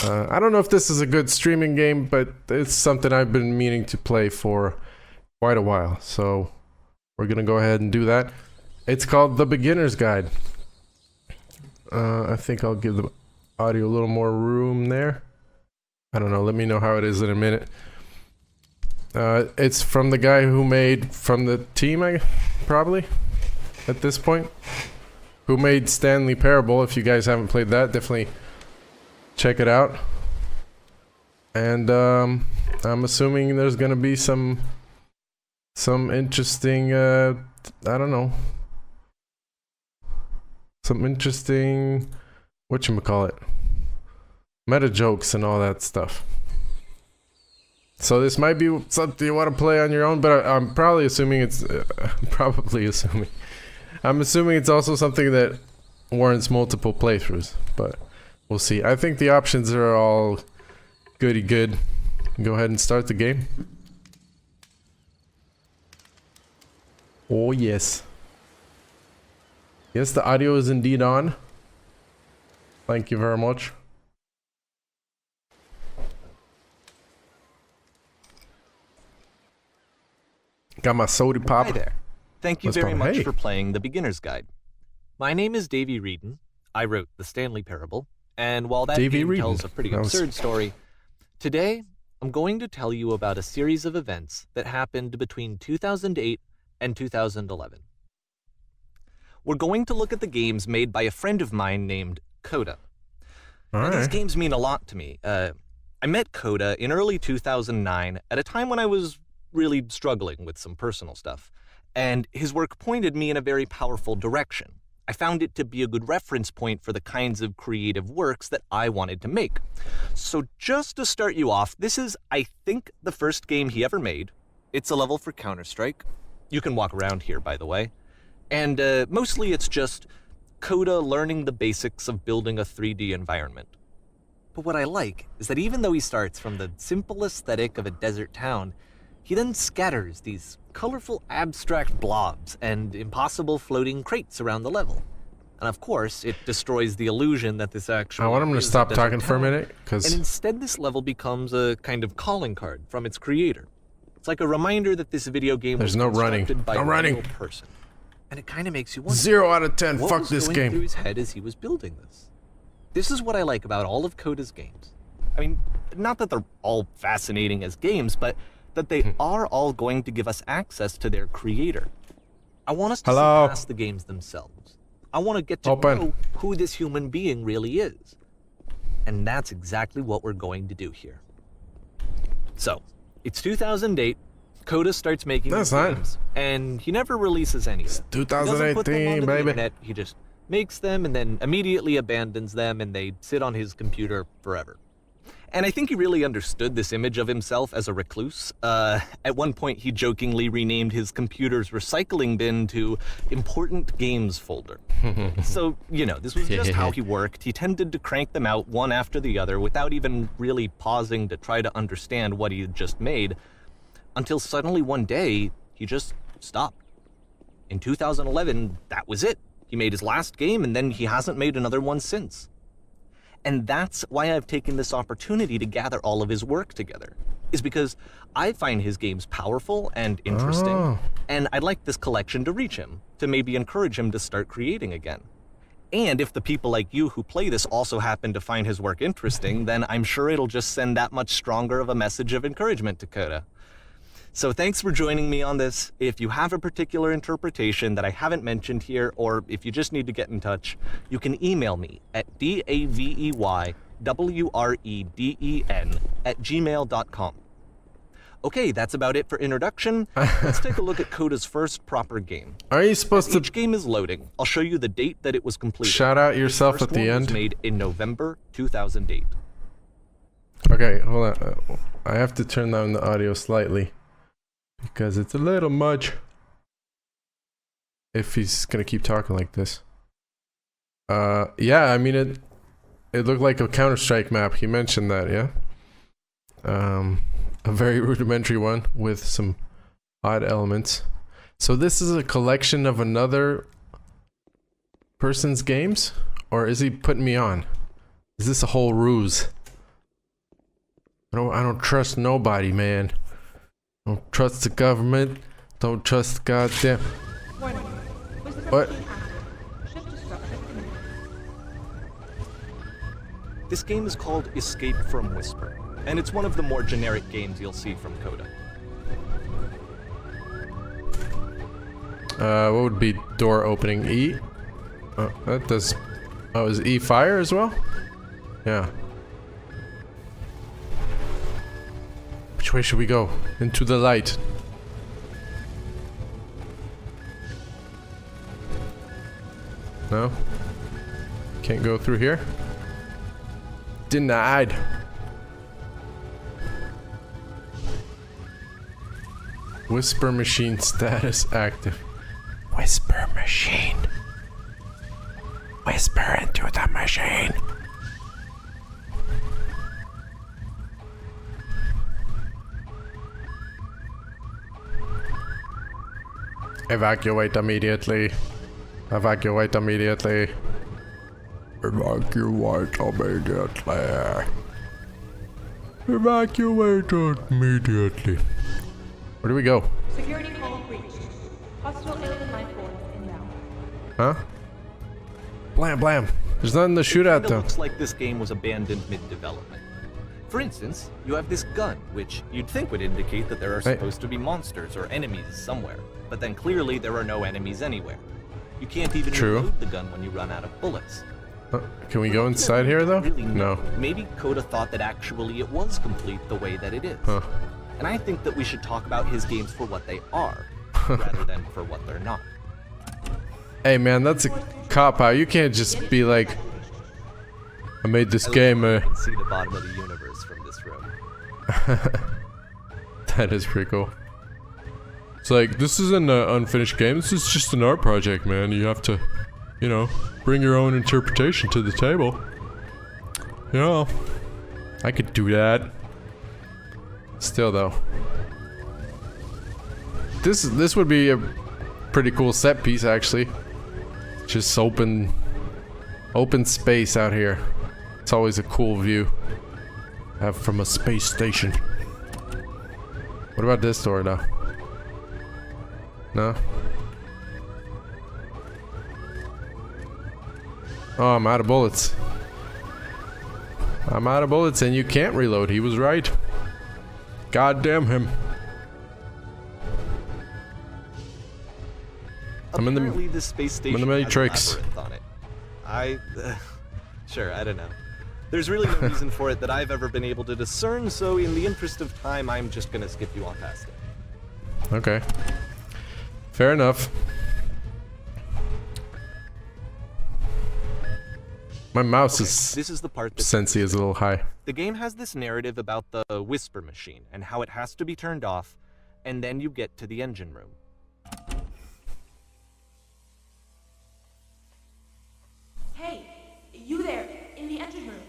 I don't know if this is a good streaming game, but it's something I've been meaning to play for quite a while. So we're gonna go ahead and do that. It's called The Beginner's Guide. I think I'll give the audio a little more room there. I don't know, let me know how it is in a minute. It's from the guy who made, from the team, probably, at this point, who made Stanley Parable. If you guys haven't played that, definitely check it out. And I'm assuming there's gonna be some interesting, I don't know, some interesting, whatchamacallit, meta jokes and all that stuff. So this might be something you want to play on your own, but I'm probably assuming it's, I'm assuming it's also something that warrants multiple playthroughs, but we'll see. I think the options are all goody good. Go ahead and start the game. Oh yes. Yes, the audio is indeed on. Thank you very much. Got my soda pop. Hi there. Thank you What's very going- much Hey. for playing The Beginner's Guide. My name is Davey Reedon. I wrote The Stanley Parable, and while that Davey game Reedon. tells a pretty That was- absurd story, today I'm going to tell you about a series of events that happened between 2008 and 2011. We're going to look at the games made by a friend of mine named Coda. Now, these Alright. games mean a lot to me. I met Coda in early 2009 at a time when I was really struggling with some personal stuff, and his work pointed me in a very powerful direction. I found it to be a good reference point for the kinds of creative works that I wanted to make. So just to start you off, this is, I think, the first game he ever made. It's a level for Counter-Strike. You can walk around here, by the way. And mostly it's just Coda learning the basics of building a 3D environment. But what I like is that even though he starts from the simple aesthetic of a desert town, he then scatters these colorful abstract blobs and impossible floating crates around the level. And of course, it destroys the illusion that this actually I want him to is a stop desert talking for a town. minute, And because instead this level becomes a kind of calling card from its creator. It's like a reminder that this video game There's was no running. constructed by No a running. real person. And it kind of makes you wonder, 0 out of 10. what Fuck was this going through game. his head as he was building this? This is what I like about all of Coda's games. I mean, not that they're all fascinating as games, but that they are all going to give us access to their creator. I want us to see Hello? past the games themselves. I want to get to Open. know who this human being really is. And that's exactly what we're going to do here. So, it's 2008. Coda starts making That's these fine. games, and he never releases any of them. He doesn't put them 2018, onto the baby. internet, he just makes them and then immediately abandons them, and they sit on his computer forever. And I think he really understood this image of himself as a recluse. At one point, he jokingly renamed his computer's recycling bin to Important Games Folder. So, you know, this was just how he worked. He tended to crank them out one after the other without even really pausing to try to understand what he had just made, until suddenly one day, he just stopped. In 2011, that was it. He made his last game, and then he hasn't made another one since. And that's why I've taken this opportunity to gather all of his work together, is because I find his games powerful and interesting, Oh. and I'd like this collection to reach him, to maybe encourage him to start creating again. And if the people like you who play this also happen to find his work interesting, then I'm sure it'll just send that much stronger of a message of encouragement to Coda. So thanks for joining me on this. If you have a particular interpretation that I haven't mentioned here, or if you just need to get in touch, you can email me at daveywreden@gmail.com. Okay, that's about it for introduction. Let's take a look at Coda's first proper game. Are you supposed As to each game is loading, I'll show you the date that it was completed. shout out His yourself first at the one end? was made in November 2008. Okay, hold on. I have to turn down the audio slightly because it's a little much if he's gonna keep talking like this. Yeah, I mean it looked like a Counter-Strike map. He mentioned that, yeah. A very rudimentary one with some odd elements. So this is a collection of another person's games, or is he putting me on? Is this a whole ruse? I don't trust nobody, man. Don't trust the government. Don't trust the goddamn. What? This game is called Escape from Whisper, and it's one of the more generic games you'll see from Coda. What would be door opening? E? That does... Oh, is E fire as well? Yeah. Which way should we go? Into the light. No? Can't go through here? Denied. Whisper machine status active. Whisper machine. Whisper into the machine. Evacuate immediately. Evacuate immediately. Evacuate immediately. Evacuate immediately. Where do we go? Security call breached. Hostile alien life forms inbound. Huh? Blam blam. There's nothing to shoot at It though. looks like this game was abandoned mid-development. For instance, you have this gun, which you'd think would indicate that there are Hey. supposed to be monsters or enemies somewhere, but then clearly there are no enemies anywhere. You can't even True. reload the gun when you run out of bullets. Can we go inside here though? Really, No. Maybe Coda thought that actually it was complete the way that it is. Huh. And I think that we should talk about his games for what they are, rather than for what they're not. Hey man, that's a cop out. You can't just be like, I made this game. You can see the bottom of the universe from this room. That is pretty cool. It's like, this isn't an unfinished game. This is just an art project, man. You have to, you know, bring your own interpretation to the table. You know, I could do that. Still though, this would be a pretty cool set piece actually. Just open space out here. It's always a cool view. Have from a space station. What about this door now? No? Oh, I'm out of bullets. I'm out of bullets and you can't reload. He was right. God damn him. Apparently this space station I'm in the Matrix. has a labyrinth on it. Sure, I don't know. There's really no reason for it that I've ever been able to discern, so in the interest of time, I'm just gonna skip you on past it. Okay. Fair enough. My mouse is This is the part that sensi is a little high. the game has this narrative about the whisper machine and how it has to be turned off, and then you get to the engine room. Hey, you there, in the engine room.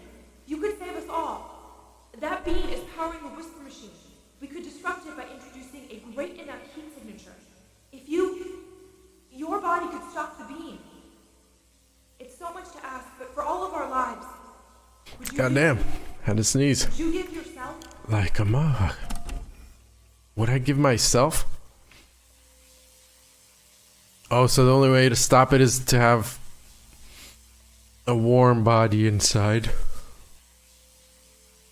You could save us all. That beam is powering the whisper machine. We could disrupt it by introducing a great enough heat signature. If your body could stop the beam. It's so much to ask, but for all of our lives, would you Goddamn. Had to sneeze. Would you give yourself? Like a mug. Would I give myself? Oh, so the only way to stop it is to have a warm body inside.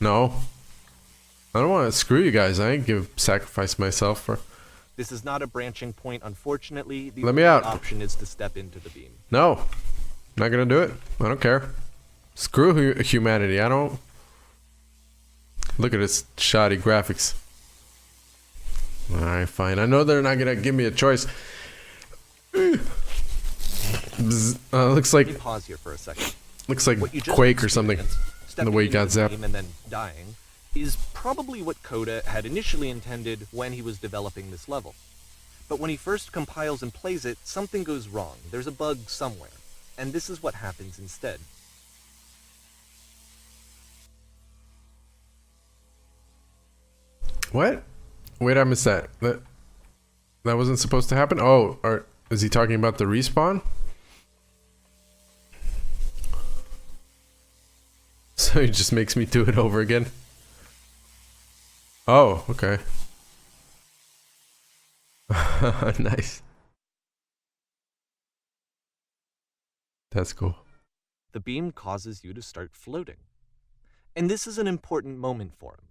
No. I don't want to screw you guys. I ain't sacrifice myself for... This is not a branching point, unfortunately. The Let me only out. option is to step into the beam. No. Not gonna do it. I don't care. Screw humanity. I don't... Look at this shoddy graphics. Alright, fine. I know they're not gonna give me a choice. Looks Let me like... pause here for a second. Looks like What you just Quake or something. experienced, The way he got stepping into zapped. the game and then dying, is probably what Coda had initially intended when he was developing this level. But when he first compiles and plays it, something goes wrong. There's a bug somewhere. And this is what happens instead. What? Wait, I missed that. That wasn't supposed to happen? Oh, is he talking about the respawn? So he just makes me do it over again? Oh, okay. Nice. That's cool. The beam causes you to start floating. And this is an important moment for him.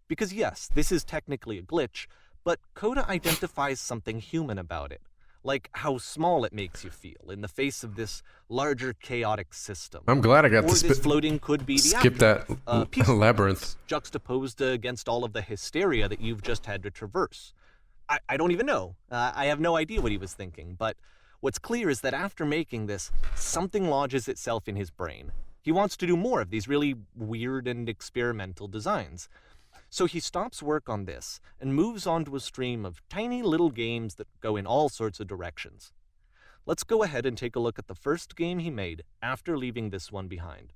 Because yes, this is technically a glitch, but Coda identifies something human about it, like how small it makes you feel in the face of this larger chaotic system. I'm glad I got Or to this floating could be the skip that peaceful labyrinth. place, juxtaposed against all of the hysteria that you've just had to traverse. I don't even know. I have no idea what he was thinking, but what's clear is that after making this, something lodges itself in his brain. He wants to do more of these really weird and experimental designs. So he stops work on this and moves on to a stream of tiny little games that go in all sorts of directions. Let's go ahead and take a look at the first game he made after leaving this one behind.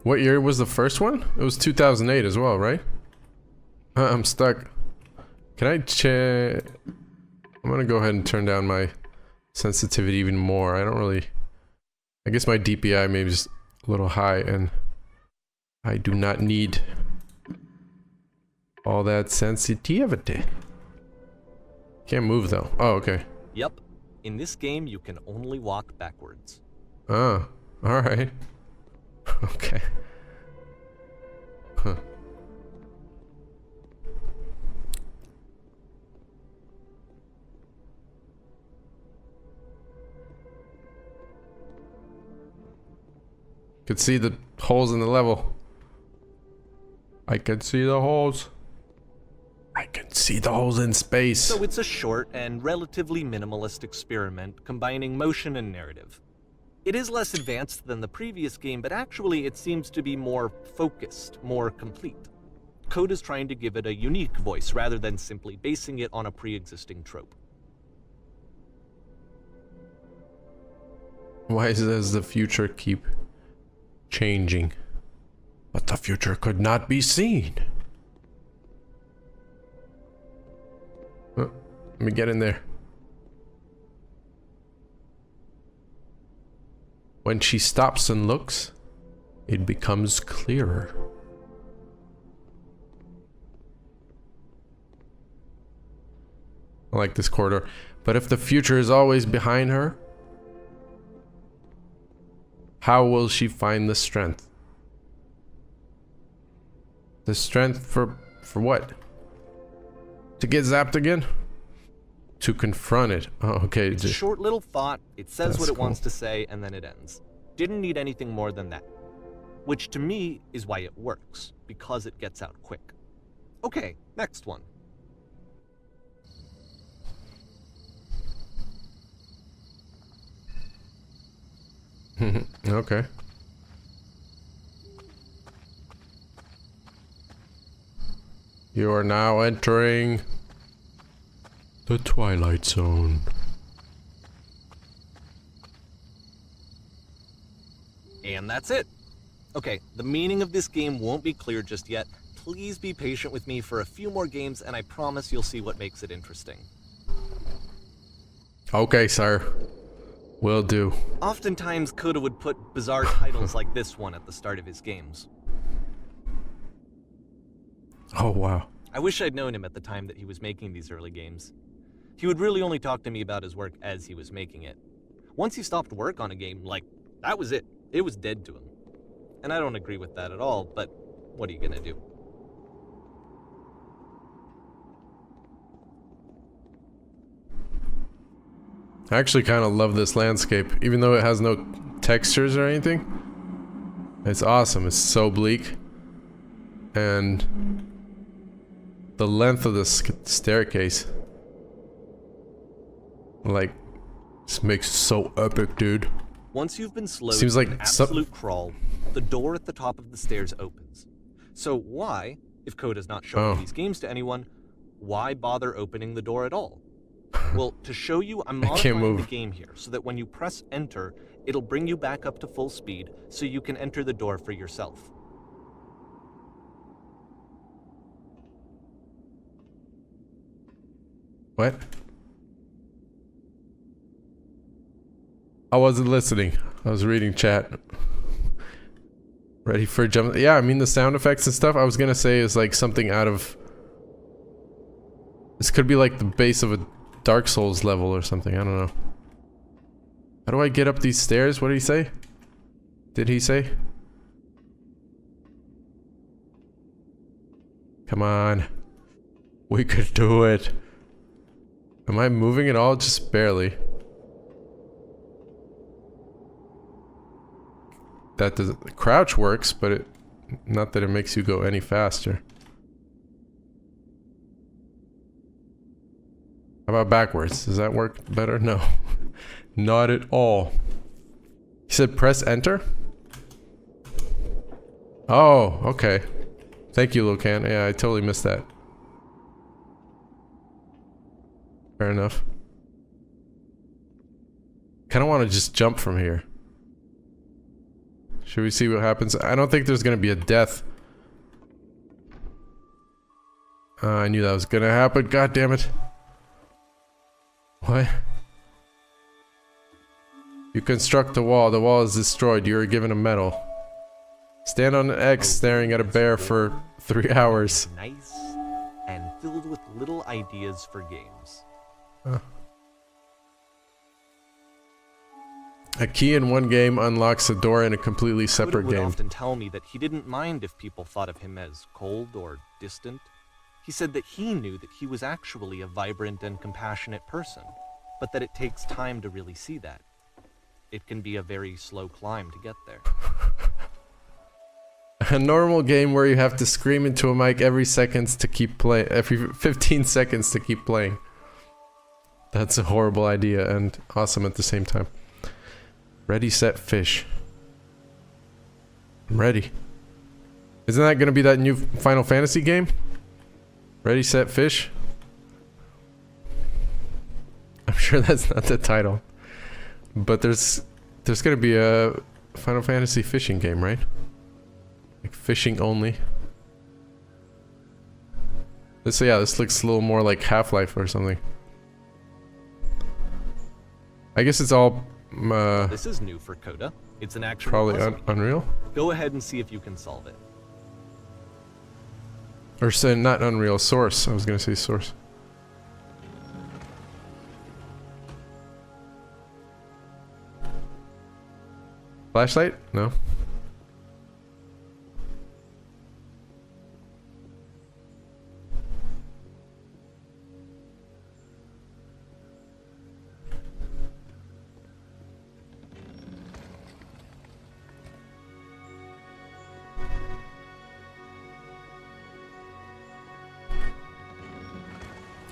What year was the first one? It was 2008 as well, right? I'm stuck. Can I check? I'm gonna go ahead and turn down my sensitivity even more. I don't really... I guess my DPI maybe is a little high, and I do not need all that sensitivity. Can't move though. Oh, okay. Yep. In this game, you can only walk backwards. Oh, alright. Okay. Huh. Could see the holes in the level. I can see the holes. I can see the holes in space. So it's a short and relatively minimalist experiment combining motion and narrative. It is less advanced than the previous game, but actually it seems to be more focused, more complete. Code is trying to give it a unique voice rather than simply basing it on a pre-existing trope. Why does the future keep changing? But the future could not be seen. Oh, let me get in there. When she stops and looks, it becomes clearer. I like this corridor. But if the future is always behind her, how will she find the strength? The strength for what? To get zapped again? To confront it. Oh, okay. It's a short little thought, it says what it cool. wants to say, and then it ends. Didn't need anything more than that. Which to me is why it works, because it gets out quick. Okay, next one. Okay. You are now entering the Twilight Zone. And that's it. Okay, the meaning of this game won't be clear just yet. Please be patient with me for a few more games, and I promise you'll see what makes it interesting. Okay, sir. Will do. Oftentimes, Coda would put bizarre titles like this one at the start of his games. Oh, wow. I wish I'd known him at the time that he was making these early games. He would really only talk to me about his work as he was making it. Once he stopped work on a game, like, that was it. It was dead to him. And I don't agree with that at all, but what are you gonna do? I actually kind of love this landscape, even though it has no textures or anything. It's awesome. It's so bleak. And the length of the staircase, like, this makes it so epic, dude. Once you've been slowed Seems to like an absolute crawl, the door at the top of the stairs opens. So why, if Coda's not showing these games to anyone, why bother opening the door at all? Well, to show you, I'm modifying the game here so that when you press enter, it'll bring you back up to full speed so you can enter the door for yourself. What? I wasn't listening. I was reading chat. Ready for a jump? Yeah, I mean the sound effects and stuff I was gonna say is like something out of... This could be like the base of a Dark Souls level or something, I don't know. How do I get up these stairs? What did he say? Did he say? Come on. We could do it. Am I moving at all? Just barely. That does crouch works, but it not that it makes you go any faster. How about backwards? Does that work better? No. Not at all. He said press enter? Oh, okay. Thank you, Locan. Yeah, I totally missed that. Fair enough. Kinda wanna just jump from here. Should we see what happens? I don't think there's gonna be a death. I knew that was gonna happen. God damn it. What? You construct the wall. The wall is destroyed. You are given a medal. Stand on an X staring at a bear for 3 hours. Nice and filled with little ideas for games. A key in one game unlocks a door in a completely separate Buddha would game. often tell me that he didn't mind if people thought of him as cold or distant. He said that he knew that he was actually a vibrant and compassionate person, but that it takes time to really see that. It can be a very slow climb to get there. A normal game where you have to scream into a mic every 15 seconds to keep playing. That's a horrible idea and awesome at the same time. Ready, set, fish. I'm ready. Isn't that gonna be that new Final Fantasy game? Ready, set, fish? I'm sure that's not the title. But there's gonna be a Final Fantasy fishing game, right? Like fishing only. This looks a little more like Half-Life or something. I guess it's all This is new for Coda. It's an actual probably puzzle. Unreal? Go ahead and see if you can solve it. Or say not Unreal, Source. I was gonna say Source. Flashlight? No.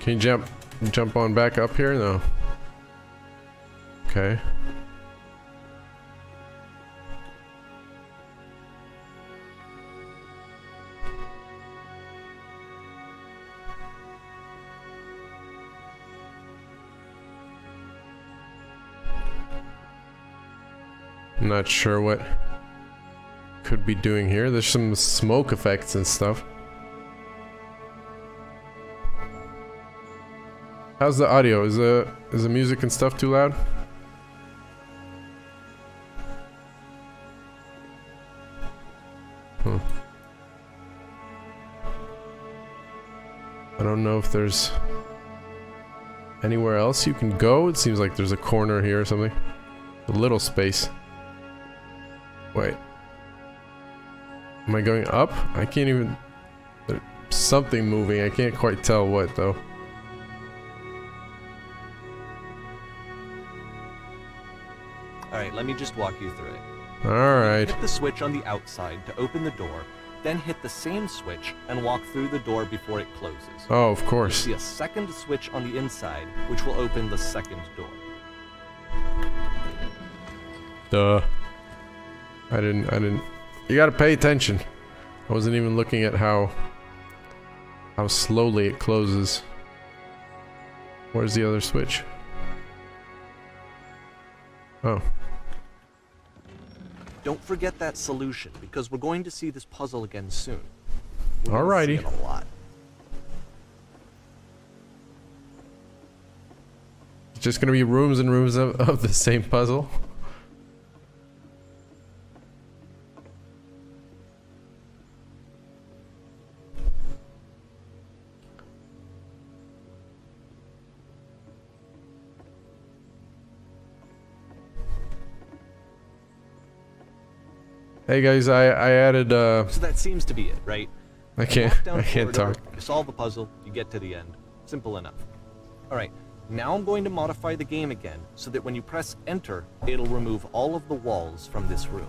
Can you jump on back up here? No. Okay. I'm not sure what could be doing here. There's some smoke effects and stuff. How's the audio? Is the music and stuff too loud? Huh. I don't know if there's anywhere else you can go. It seems like there's a corner here or something. A little space. Wait. Am I going up? I can't even... There's something moving. I can't quite tell what though. Alright, let me just walk you through it. Alright. Hit the switch on the outside to open the door, then hit the same switch and walk through the door before it closes. Oh, of You'll course. see a second switch on the inside, which will open the second door. Duh. I didn't. You gotta pay attention. I wasn't even looking at how slowly it closes. Where's the other switch? Oh. Don't forget that solution, because we're going to see this puzzle again soon. Alrighty. See it a lot. It's just gonna be rooms and rooms of the same puzzle. Hey guys, I added So that seems to be it, right? I You can't walk down I a can't corridor, talk. You solve a puzzle, you get to the end. Simple enough. Alright, now I'm going to modify the game again so that when you press enter, it'll remove all of the walls from this room.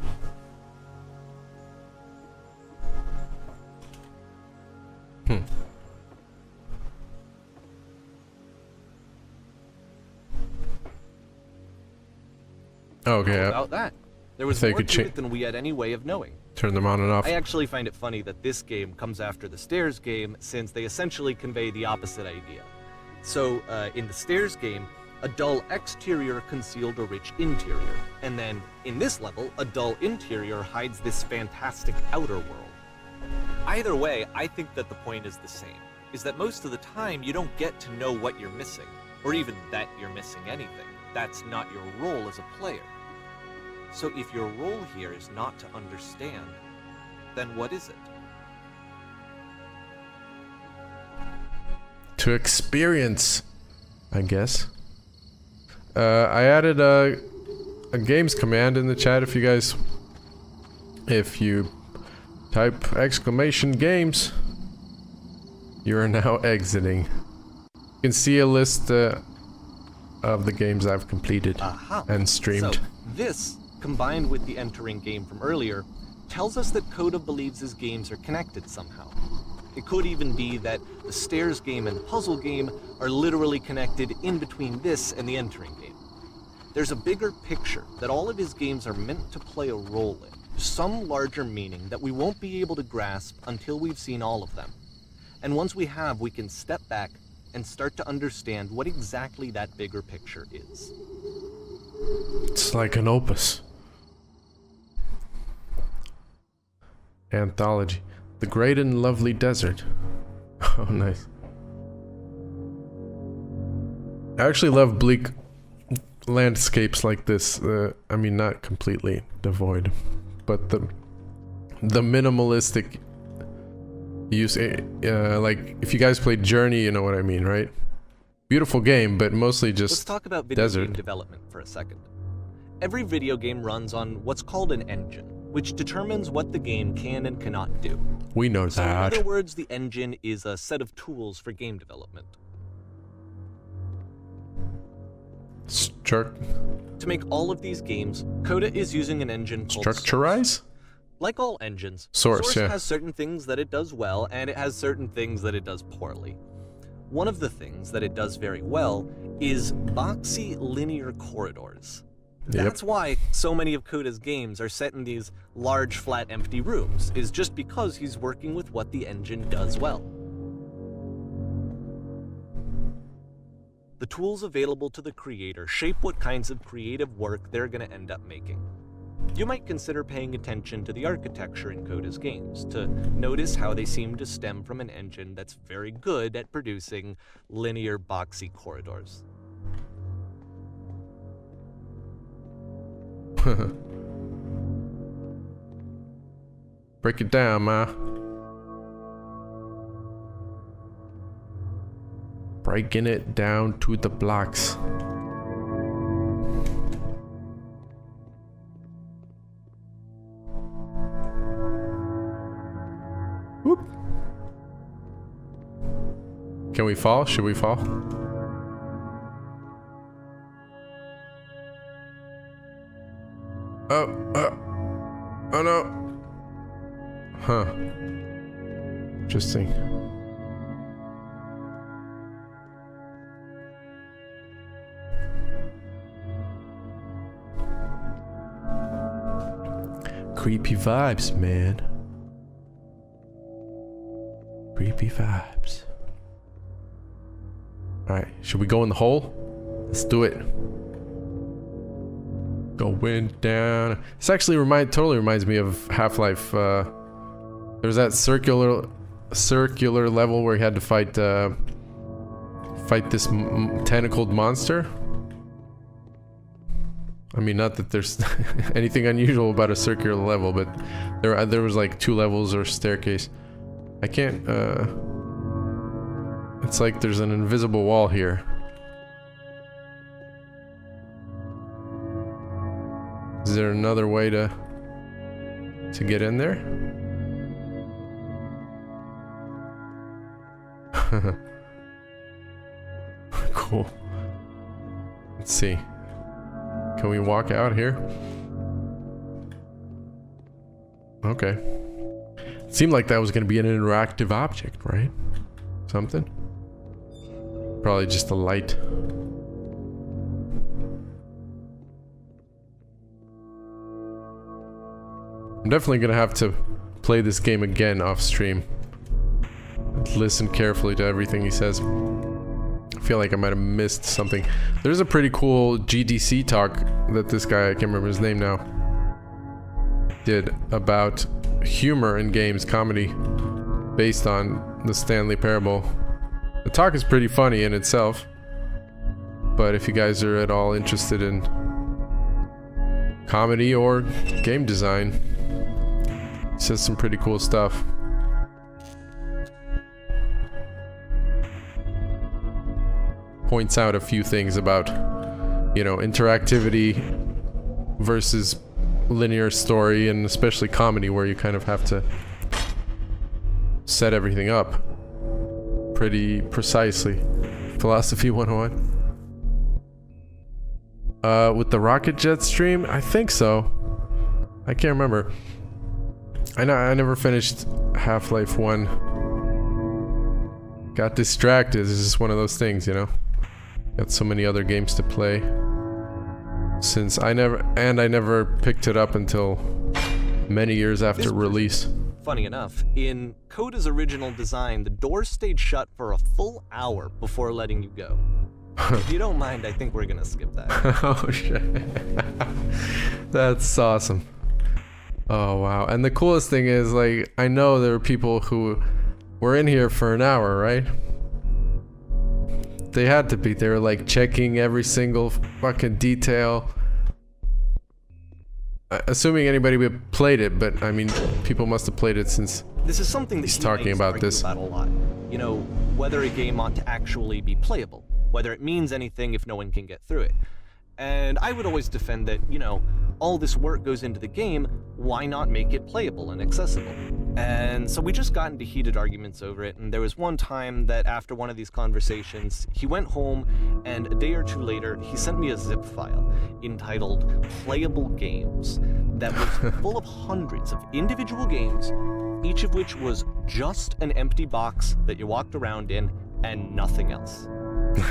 Okay, How about that? There was So you more could to it than we had any way of knowing. turn them on and off. I actually find it funny that this game comes after the stairs game since they essentially convey the opposite idea. So, in the stairs game, a dull exterior concealed a rich interior, and then, in this level, a dull interior hides this fantastic outer world. Either way, I think that the point is the same, is that most of the time you don't get to know what you're missing, or even that you're missing anything. That's not your role as a player. So if your role here is not to understand, then what is it? To experience, I guess. I added a games command in the chat if you type exclamation games, you are now exiting. You can see a list of the games I've completed and streamed. So this, combined with the entering game from earlier, tells us that Coda believes his games are connected somehow. It could even be that the stairs game and the puzzle game are literally connected in between this and the entering game. There's a bigger picture that all of his games are meant to play a role in, some larger meaning that we won't be able to grasp until we've seen all of them. And once we have, we can step back and start to understand what exactly that bigger picture is. It's like an opus. Anthology. The Great and Lovely Desert. Oh, nice. I actually love bleak landscapes like this. I mean, not completely devoid, but the minimalistic use. Like, if you guys played Journey, you know what I mean, right? Beautiful game, but mostly just Let's talk about video desert. game development for a second. Every video game runs on what's called an engine, which determines what the game can and cannot do. We know So in that. other words, the engine is a set of tools for game development. To make all of these games, Coda is using an engine called Source. Structurize? Like all engines, Source, yeah. has certain things that it does well, and it has certain things that it does poorly. One of the things that it does very well is boxy linear corridors. Yep. That's why so many of Coda's games are set in these large, flat, empty rooms, is just because he's working with what the engine does well. The tools available to the creator shape what kinds of creative work they're going to end up making. You might consider paying attention to the architecture in Coda's games to notice how they seem to stem from an engine that's very good at producing linear, boxy corridors. Break it down, ma. Breaking it down to the blocks. Whoop. Can we fall? Should we fall? Oh no. Huh. Interesting. Creepy vibes, man. Creepy vibes. Alright, should we go in the hole? Let's do it. Going down. This actually totally reminds me of Half-Life. There's that circular level where you had to fight this tentacled monster. I mean, not that there's anything unusual about a circular level, but there was like 2 levels or staircase. I can't. It's like there's an invisible wall here. Is there another way to to get in there. Cool. Let's see. Can we walk out here? Okay. Seemed like that was going to be an interactive object, right? Something? Probably just a light. I'm definitely going to have to play this game again off stream. Listen carefully to everything he says. I feel like I might have missed something. There's a pretty cool GDC talk that this guy, I can't remember his name now, did about humor in games, comedy, based on the Stanley Parable. The talk is pretty funny in itself, but if you guys are at all interested in comedy or game design, it says some pretty cool stuff. Points out a few things about, you know, interactivity versus linear story, and especially comedy, where you kind of have to set everything up pretty precisely. Philosophy 101. With the rocket jet stream, I think so. I can't remember. I never finished Half-Life 1. Got distracted. It's just one of those things, you know. Got so many other games to play. Since I never picked it up until many years after release. Funny enough, in Coda's original design, the doors stayed shut for a full hour before letting you go. If you don't mind, I think we're gonna skip that. Oh shit. That's awesome. Oh wow. And the coolest thing is, like, I know there were people who were in here for an hour, right? They had to be. They were like checking every single fucking detail. Assuming anybody would played it, but I mean, people must have played it since this is something that he's talking about this. About a lot. You know, whether a game ought to actually be playable, whether it means anything if no one can get through it. And I would always defend that, you know, all this work goes into the game, why not make it playable and accessible? And so we just got into heated arguments over it, and there was one time that after one of these conversations, he went home, and a day or two later, he sent me a zip file entitled Playable Games that was full of hundreds of individual games, each of which was just an empty box that you walked around in and nothing else.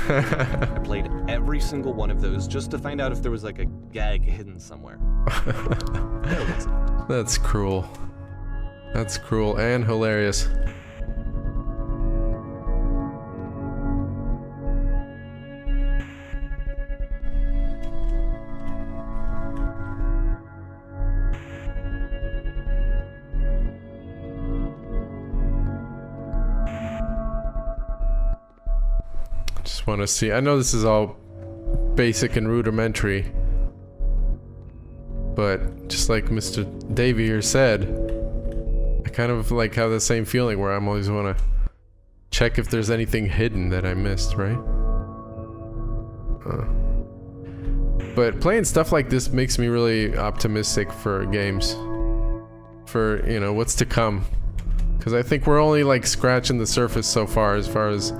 I played every single one of those just to find out if there was like a gag hidden somewhere. There wasn't. That's cruel. That's cruel and hilarious. Just want to see. I know this is all basic and rudimentary, but just like Mr. Davey here said, I kind of like have the same feeling where I'm always want to check if there's anything hidden that I missed, right? But playing stuff like this makes me really optimistic for games, for, you know, what's to come, because I think we're only like scratching the surface so far as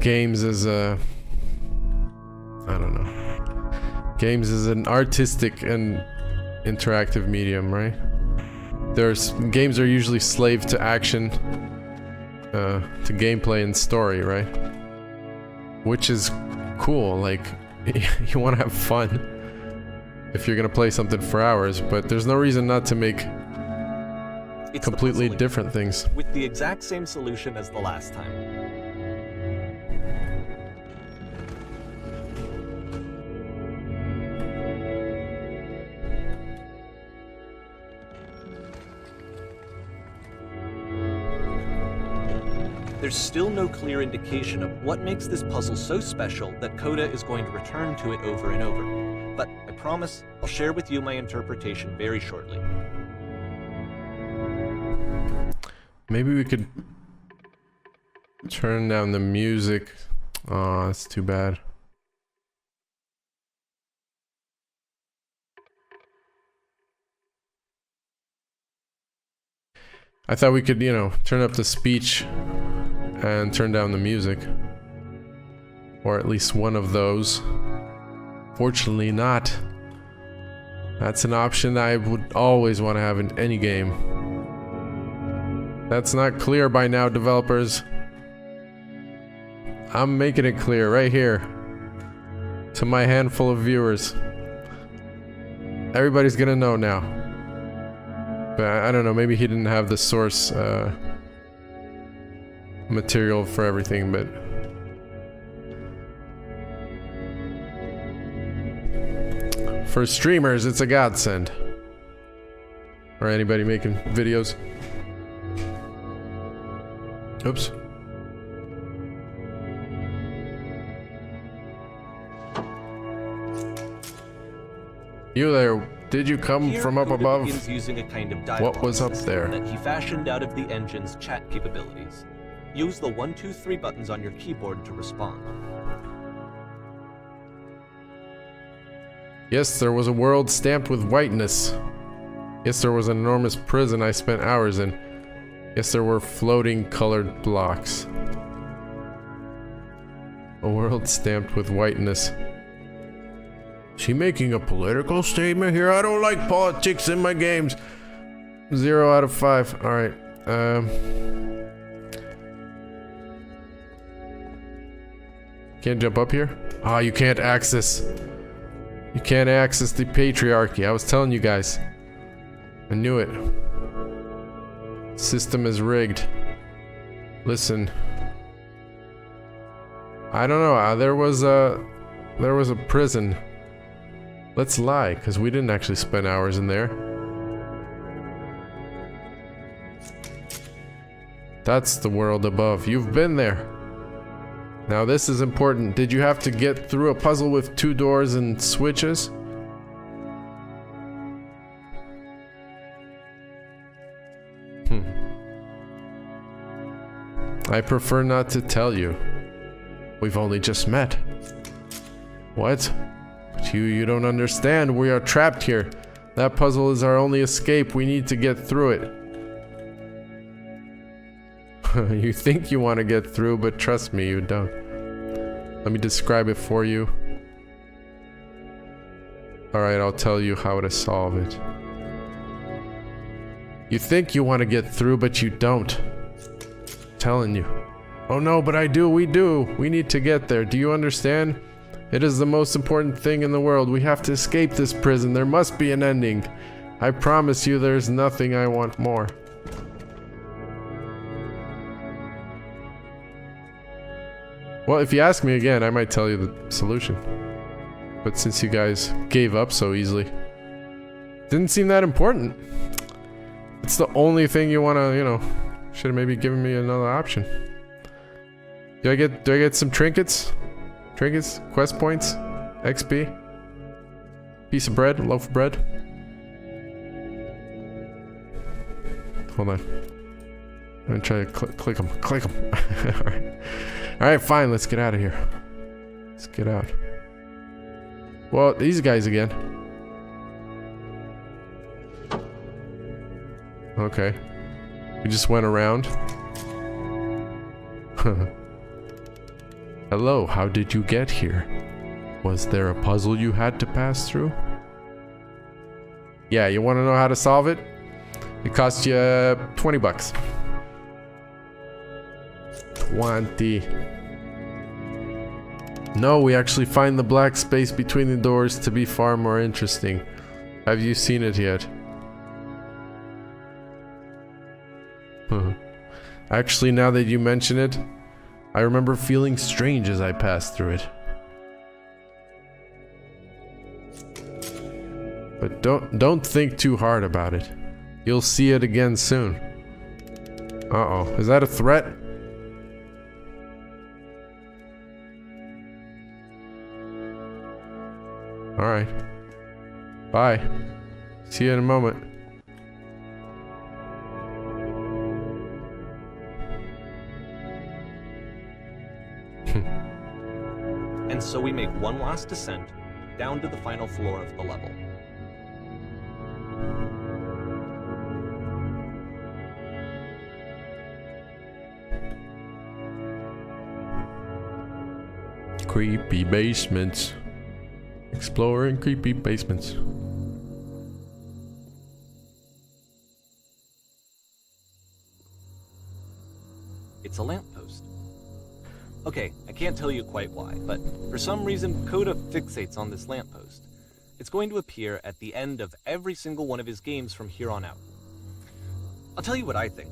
games as a, I don't know, games as an artistic and interactive medium, right? Games are usually slave to action, to gameplay and story, right? Which is cool. Like, you want to have fun if you're gonna play something for hours, but there's no reason not to make completely different things with the exact same solution as the last time. There's still no clear indication of what makes this puzzle so special that Coda is going to return to it over and over. But I promise I'll share with you my interpretation very shortly. Maybe we could turn down the music. Oh, that's too bad. I thought we could, you know, turn up the speech and turn down the music. Or at least one of those. Fortunately not. That's an option I would always want to have in any game. That's not clear by now, developers. I'm making it clear right here. To my handful of viewers. Everybody's gonna know now. But I don't know, maybe he didn't have the source material for everything, but... For streamers, it's a godsend. Or anybody making videos. Oops. You there, did you come from up above? Using a kind of What was up there? That he fashioned out of the engine's chat capabilities. Use the 1, 2, 3 buttons on your keyboard to respond. Yes, there was a world stamped with whiteness. Yes, there was an enormous prison I spent hours in. Yes, there were floating colored blocks. A world stamped with whiteness. Is he making a political statement here? I don't like politics in my games. 0 out of 5. Alright. Can't jump up here? Ah, you can't access. You can't access the patriarchy. I was telling you guys. I knew it. System is rigged. Listen. I don't know. There was a prison. Let's lie, because we didn't actually spend hours in there. That's the world above. You've been there. Now this is important. Did you have to get through a puzzle with 2 doors and switches? I prefer not to tell you. We've only just met. What? But you don't understand. We are trapped here. That puzzle is our only escape. We need to get through it. You think you want to get through, but trust me, you don't. Let me describe it for you. Alright, I'll tell you how to solve it. You think you want to get through, but you don't. I'm telling you. Oh no, but I do, we do. We need to get there. Do you understand? It is the most important thing in the world. We have to escape this prison. There must be an ending. I promise you there's nothing I want more. Well, if you ask me again, I might tell you the solution. But since you guys gave up so easily, didn't seem that important. It's the only thing you want to, you know, should have maybe given me another option. Do I get some trinkets? Trinkets? Quest points? XP? Piece of bread? Loaf of bread? Hold on. I'm gonna try to click them. Click them. Alright. Alright, fine. Let's get out of here. Let's get out. Well, these guys again. Okay. We just went around. Hello, how did you get here? Was there a puzzle you had to pass through? Yeah, you want to know how to solve it? It costs you 20 bucks. 20. No, we actually find the black space between the doors to be far more interesting. Have you seen it yet? Actually, now that you mention it, I remember feeling strange as I passed through it. But don't think too hard about it. You'll see it again soon. Uh-oh, is that a threat? Alright. Bye. See you in a moment. And so we make one last descent down to the final floor of the level. creepy basements. Exploring creepy basements. It's a lamppost. Okay, I can't tell you quite why, but for some reason Coda fixates on this lamppost. It's going to appear at the end of every single one of his games from here on out. I'll tell you what I think.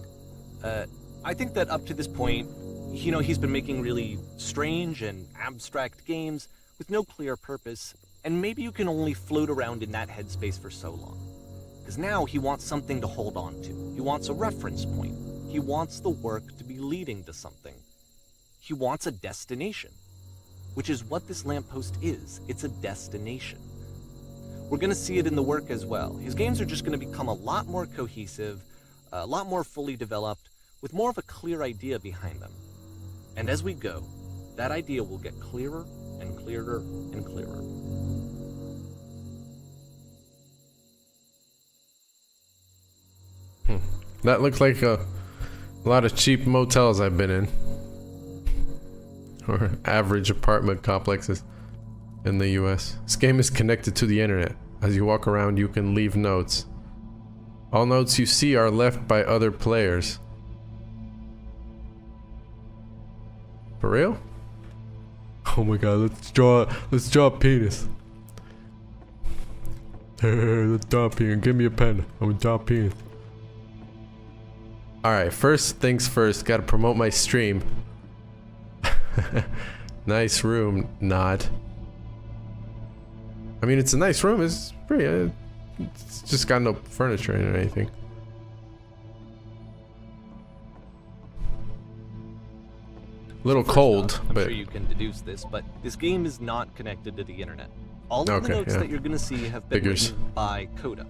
I think that up to this point, you know, he's been making really strange and abstract games with no clear purpose, and maybe you can only float around in that headspace for so long. Because now he wants something to hold on to. He wants a reference point. He wants the work to be leading to something. He wants a destination, which is what this lamppost is. It's a destination. We're going to see it in the work as well. His games are just going to become a lot more cohesive, a lot more fully developed, with more of a clear idea behind them. And as we go, that idea will get clearer and clearer and clearer. That looks like a lot of cheap motels I've been in. Or average apartment complexes in the US. This game is connected to the internet. As you walk around, you can leave notes. All notes you see are left by other players. For real? Oh my god, let's draw a penis. Let's draw a penis. Give me a pen. I'm gonna draw a penis. Alright, first things first, gotta promote my stream. Nice room, not. I mean, it's a nice room, it's pretty, it's just got no furniture in it or anything. A little cold, I'm but sure you can deduce this, but this game is not connected to the internet. All of the notes that you're gonna see have been written by Coda.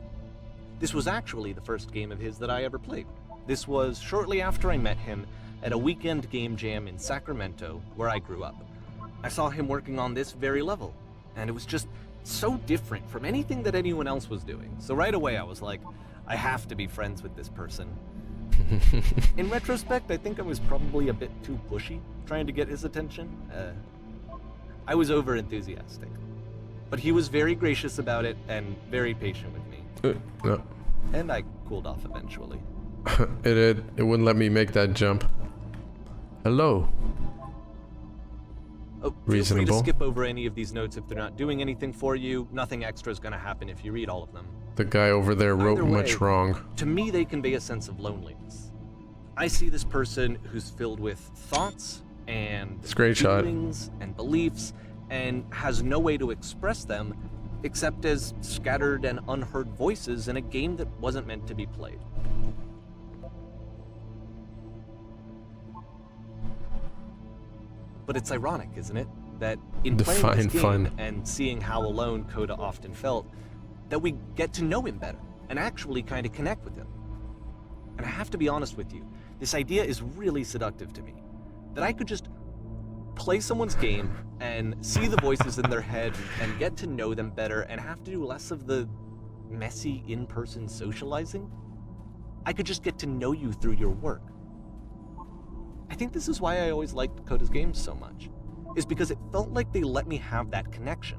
This was actually the first game of his that I ever played. This was shortly after I met him at a weekend game jam in Sacramento, where I grew up. I saw him working on this very level, and it was just so different from anything that anyone else was doing. So right away I was like, I have to be friends with this person. In retrospect, I think I was probably a bit too pushy, trying to get his attention. I was over-enthusiastic. But he was very gracious about it, and very patient with me. No. And I cooled off eventually. It wouldn't let me make that jump. Hello. Oh, feel Reasonable. free to skip over any of these notes if they're not doing anything for you. Nothing extra is going to happen if you read all of them. The guy over there wrote Either way, much wrong. To me, they convey a sense of loneliness. I see this person who's filled with thoughts and feelings and beliefs and has no way to express them except as scattered and unheard voices in a game that wasn't meant to be played. But it's ironic, isn't it, that in playing this game and seeing how alone Coda often felt, that we get to know him better and actually kind of connect with him. And I have to be honest with you, this idea is really seductive to me. That I could just play someone's game and see the voices in their head and get to know them better and have to do less of the messy in-person socializing. I could just get to know you through your work. I think this is why I always liked Coda's games so much, is because it felt like they let me have that connection.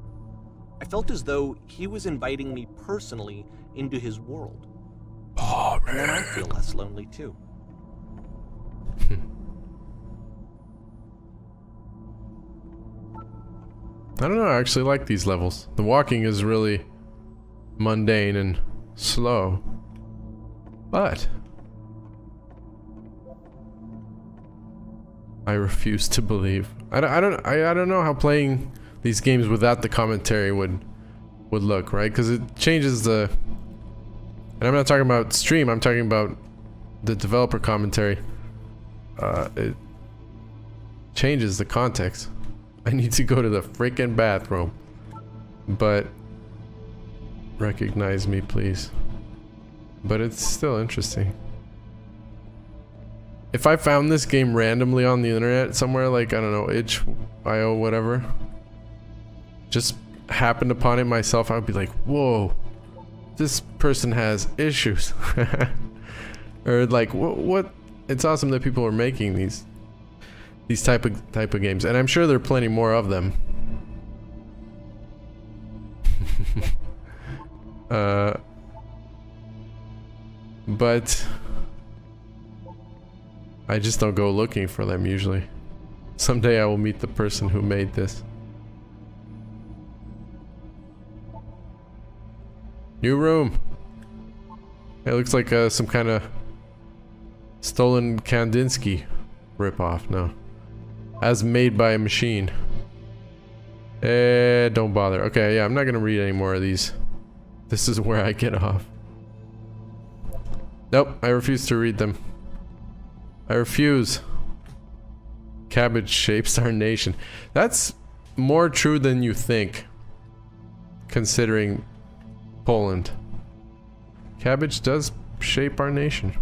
I felt as though he was inviting me personally into his world. Oh, man. And then I feel less lonely too. I don't know, I actually like these levels. The walking is really mundane and slow. But I refuse to believe. I don't know how playing these games without the commentary would look, right? Because it changes the, and I'm not talking about stream, I'm talking about the developer commentary. It changes the context. I need to go to the freaking bathroom. But recognize me, please. But it's still interesting. If I found this game randomly on the internet somewhere, like, I don't know, itch.io, whatever, just happened upon it myself, I would be like, whoa, this person has issues. Or like, what? It's awesome that people are making these These type of games, and I'm sure there are plenty more of them. But I just don't go looking for them usually. Someday I will meet the person who made this. New room. It looks like some kind of stolen Kandinsky ripoff. No, as made by a machine. Don't bother. Okay, yeah, I'm not gonna read any more of these. This is where I get off. Nope, I refuse to read them. I refuse. Cabbage shapes our nation. That's more true than you think, considering Poland. Cabbage does shape our nation.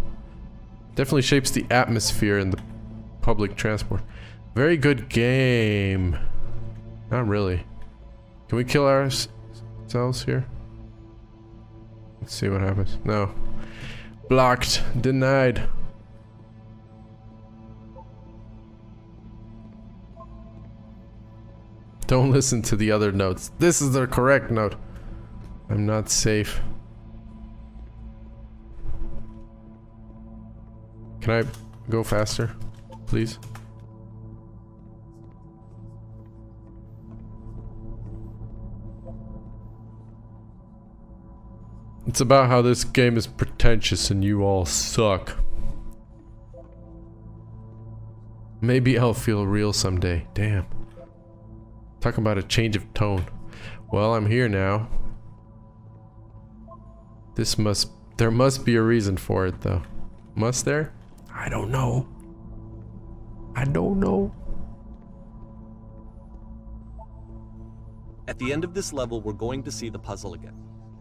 Definitely shapes the atmosphere in the public transport. Very good game. Not really. Can we kill ourselves here? Let's see what happens. No. Blocked. Denied. Don't listen to the other notes. This is the correct note. I'm not safe. Can I go faster, please? It's about how this game is pretentious and you all suck. Maybe I'll feel real someday. Damn. Talk about a change of tone. Well, I'm here now. There must be a reason for it, though. Must there? I don't know. I don't know. At the end of this level, we're going to see the puzzle again.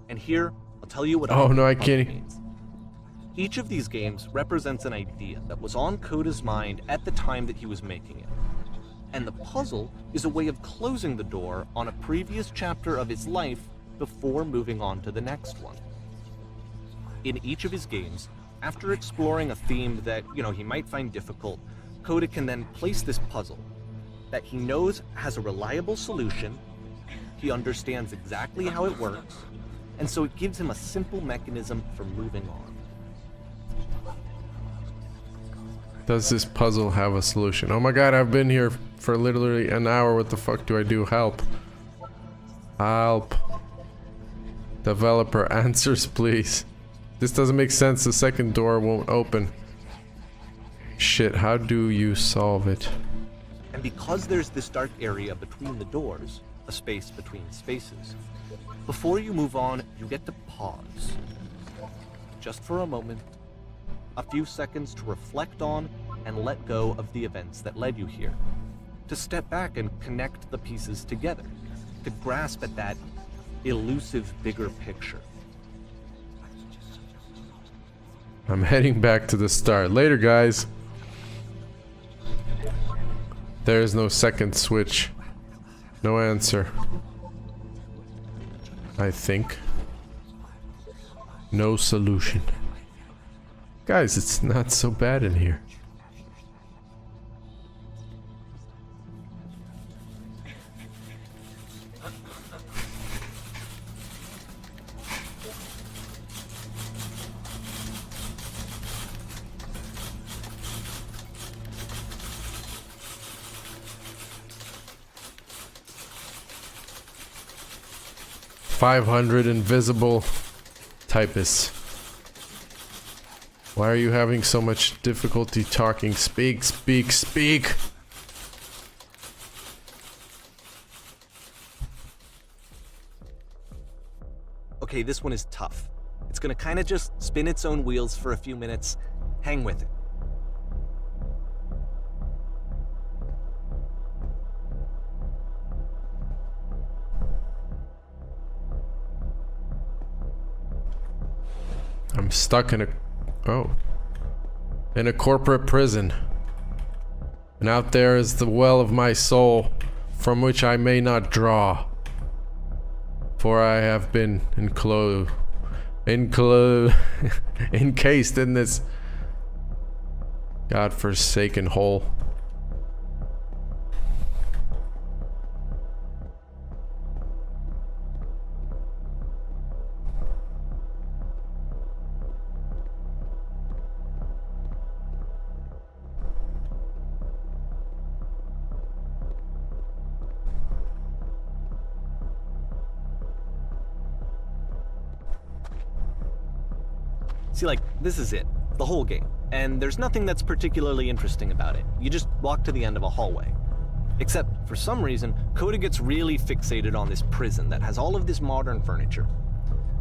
And here, I'll tell you what I can't. means. Each of these games represents an idea that was on Coda's mind at the time that he was making it. And the puzzle is a way of closing the door on a previous chapter of his life before moving on to the next one. In each of his games, after exploring a theme that, he might find difficult, Coda can then place this puzzle that he knows has a reliable solution, he understands exactly how it works, and so it gives him a simple mechanism for moving on. Does this puzzle have a solution? Oh my god, I've been here for literally an hour. What the fuck do I do? Help. Help. Developer, answers please. This doesn't make sense. The second door won't open. Shit, how do you solve it? And because there's this dark area between the doors, a space between spaces, before you move on, you get to pause. Just for a moment, a few seconds to reflect on and let go of the events that led you here. To step back and connect the pieces together. To grasp at that elusive bigger picture. I'm heading back to the start. Later, guys. There is no second switch. No answer. I think. No solution. Guys, it's not so bad in here. "500 invisible typists. Why are you having so much difficulty talking? Speak, speak, speak!" Okay, this one is tough. It's gonna kinda just spin its own wheels for a few minutes. Hang with it. I'm stuck in a corporate prison. And out there is the well of my soul, from which I may not draw. For I have been encased in this godforsaken hole. See, like, this is it. The whole game. And there's nothing that's particularly interesting about it. You just walk to the end of a hallway. Except, for some reason, Coda gets really fixated on this prison that has all of this modern furniture.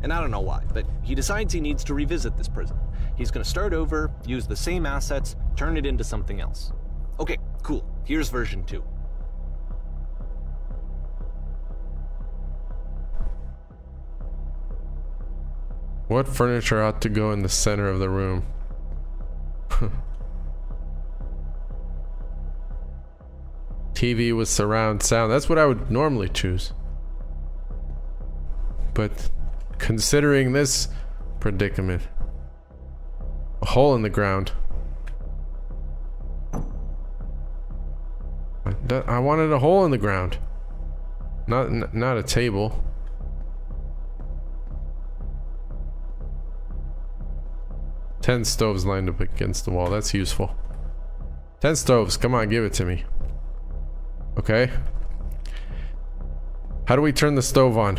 And I don't know why, but he decides he needs to revisit this prison. He's gonna start over, use the same assets, turn it into something else. Okay, cool. Here's version 2. What furniture ought to go in the center of the room? TV with surround sound. That's what I would normally choose. But considering this predicament, a hole in the ground. I wanted a hole in the ground, not a table. Ten stoves lined up against the wall. That's useful. 10 stoves. Come on, give it to me. Okay. How do we turn the stove on?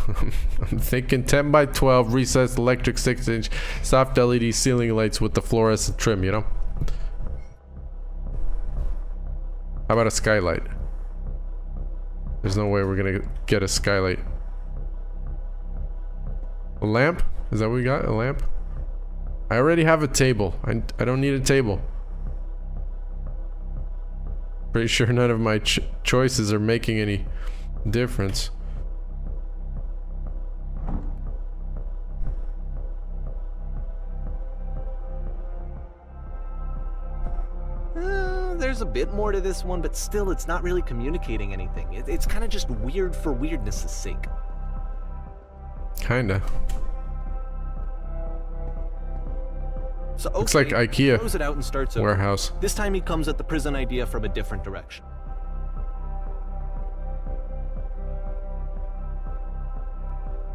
I'm thinking 10 by 12 recessed electric 6-inch soft LED ceiling lights with the fluorescent trim, you know? How about a skylight? There's no way we're gonna get a skylight. A lamp? Is that what we got? A lamp? I already have a table. I don't need a table. Pretty sure none of my choices are making any difference. There's a bit more to this one, but still it's not really communicating anything. It's kind of just weird for weirdness' sake. Kinda. So okay, looks like IKEA throws it out and starts over. warehouse. This time he comes at the prison idea from a different direction.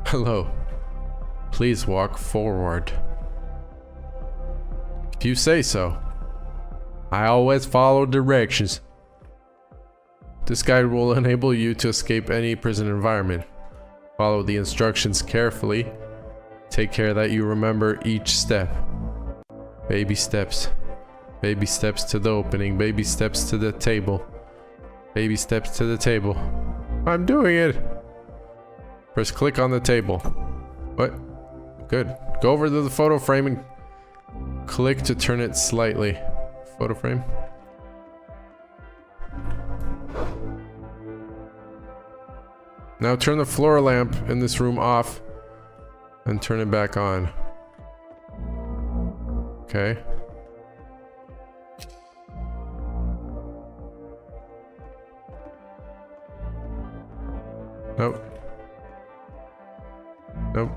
Hello. Please walk forward. If you say so. I always follow directions. This guide will enable you to escape any prison environment. Follow the instructions carefully. Take care that you remember each step. Baby steps. Baby steps to the opening. Baby steps to the table. Baby steps to the table. I'm doing it! First click on the table. What? Good. Go over to the photo frame and click to turn it slightly. Photo frame. Now turn the floor lamp in this room off and turn it back on. Okay. Nope. Nope.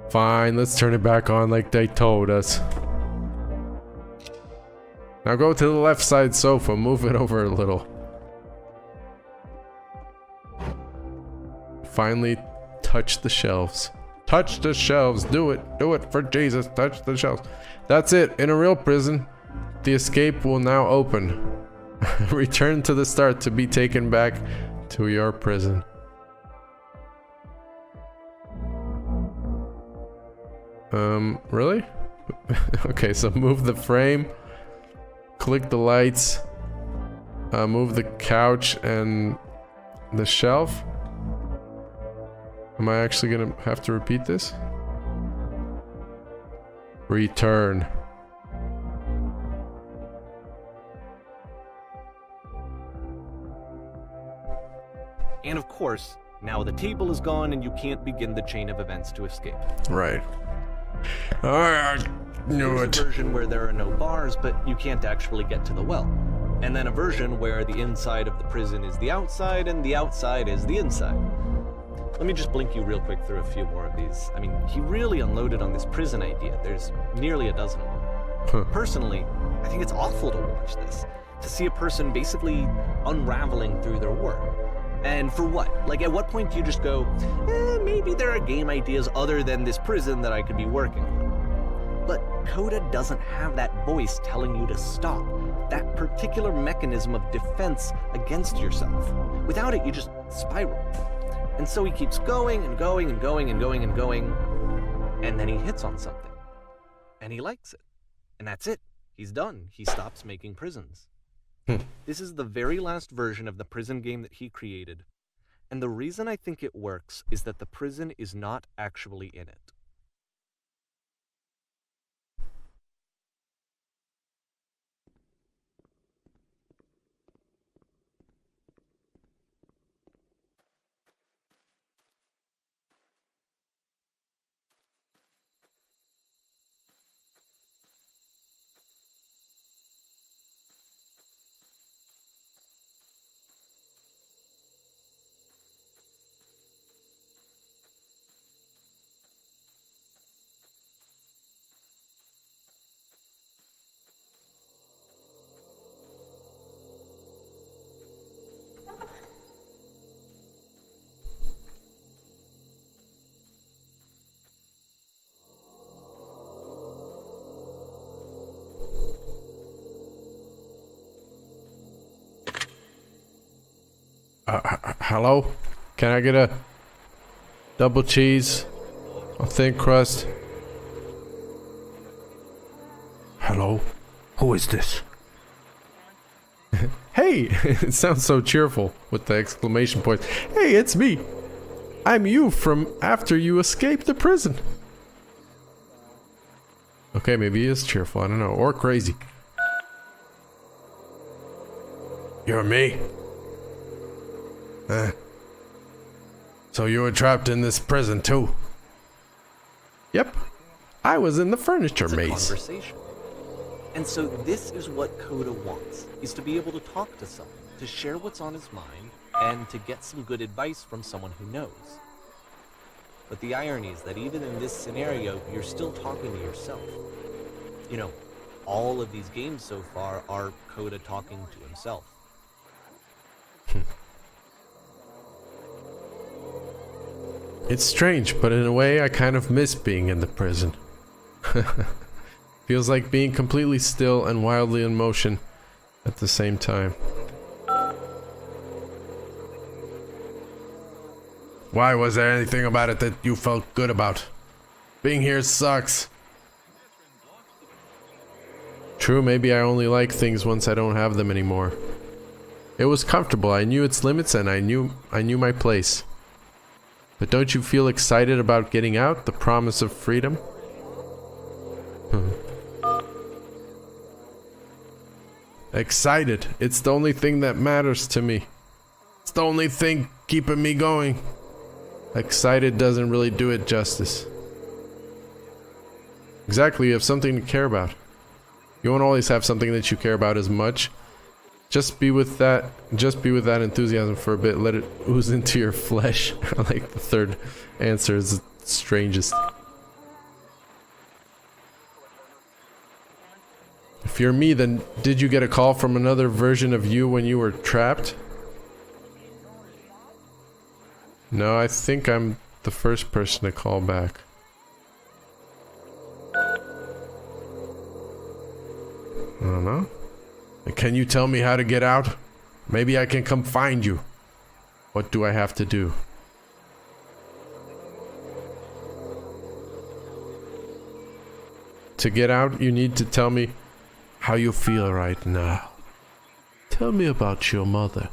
Fine, let's turn it back on like they told us. Now go to the left side sofa, move it over a little. Finally, touch the shelves. Touch the shelves, do it for Jesus, touch the shelves. That's it, in a real prison, the escape will now open. Return to the start to be taken back to your prison. Really? Okay, so move the frame. Click the lights, move the couch and the shelf. Am I actually gonna have to repeat this? Return. And of course, now the table is gone and you can't begin the chain of events to escape. Right. I knew There's it. a version where there are no bars, but you can't actually get to the well. And then a version where the inside of the prison is the outside and the outside is the inside. Let me just blink you real quick through a few more of these. I mean, he really unloaded on this prison idea. There's nearly a dozen of them. Personally, I think it's awful to watch this. To see a person basically unraveling through their work. And for what? Like, at what point do you just go, maybe there are game ideas other than this prison that I could be working on? But Coda doesn't have that voice telling you to stop. That particular mechanism of defense against yourself. Without it, you just spiral. And so he keeps going and going and going and going and going, and then he hits on something. And he likes it. And that's it. He's done. He stops making prisons. This is the very last version of the prison game that he created. And the reason I think it works is that the prison is not actually in it. Hello? Can I get a double cheese, a thin crust? Hello? Who is this? Hey! It sounds so cheerful with the exclamation point. Hey, it's me! I'm you from after you escaped the prison. Okay, maybe he is cheerful, I don't know. Or crazy. You're me? So you were trapped in this prison too? Yep. I was in the furniture It's a maze. conversation. And so this is what Coda wants, is to be able to talk to someone, to share what's on his mind, and to get some good advice from someone who knows. But the irony is that even in this scenario, you're still talking to yourself. You know, all of these games so far are Coda talking to himself. It's strange, but in a way I kind of miss being in the prison. Feels like being completely still and wildly in motion at the same time. Why was there anything about it that you felt good about? Being here sucks. True, maybe I only like things once I don't have them anymore. It was comfortable, I knew its limits and I knew my place. But don't you feel excited about getting out? The promise of freedom? Excited. It's the only thing that matters to me. It's the only thing keeping me going. Excited doesn't really do it justice. Exactly, you have something to care about. You won't always have something that you care about as much. Just be with that enthusiasm for a bit. Let it ooze into your flesh. I like the third answer is the strangest. If you're me, then did you get a call from another version of you when you were trapped? No, I think I'm the first person to call back. I don't know. Can you tell me how to get out? Maybe I can come find you. What do I have to do? To get out, you need to tell me how you feel right now. Tell me about your mother.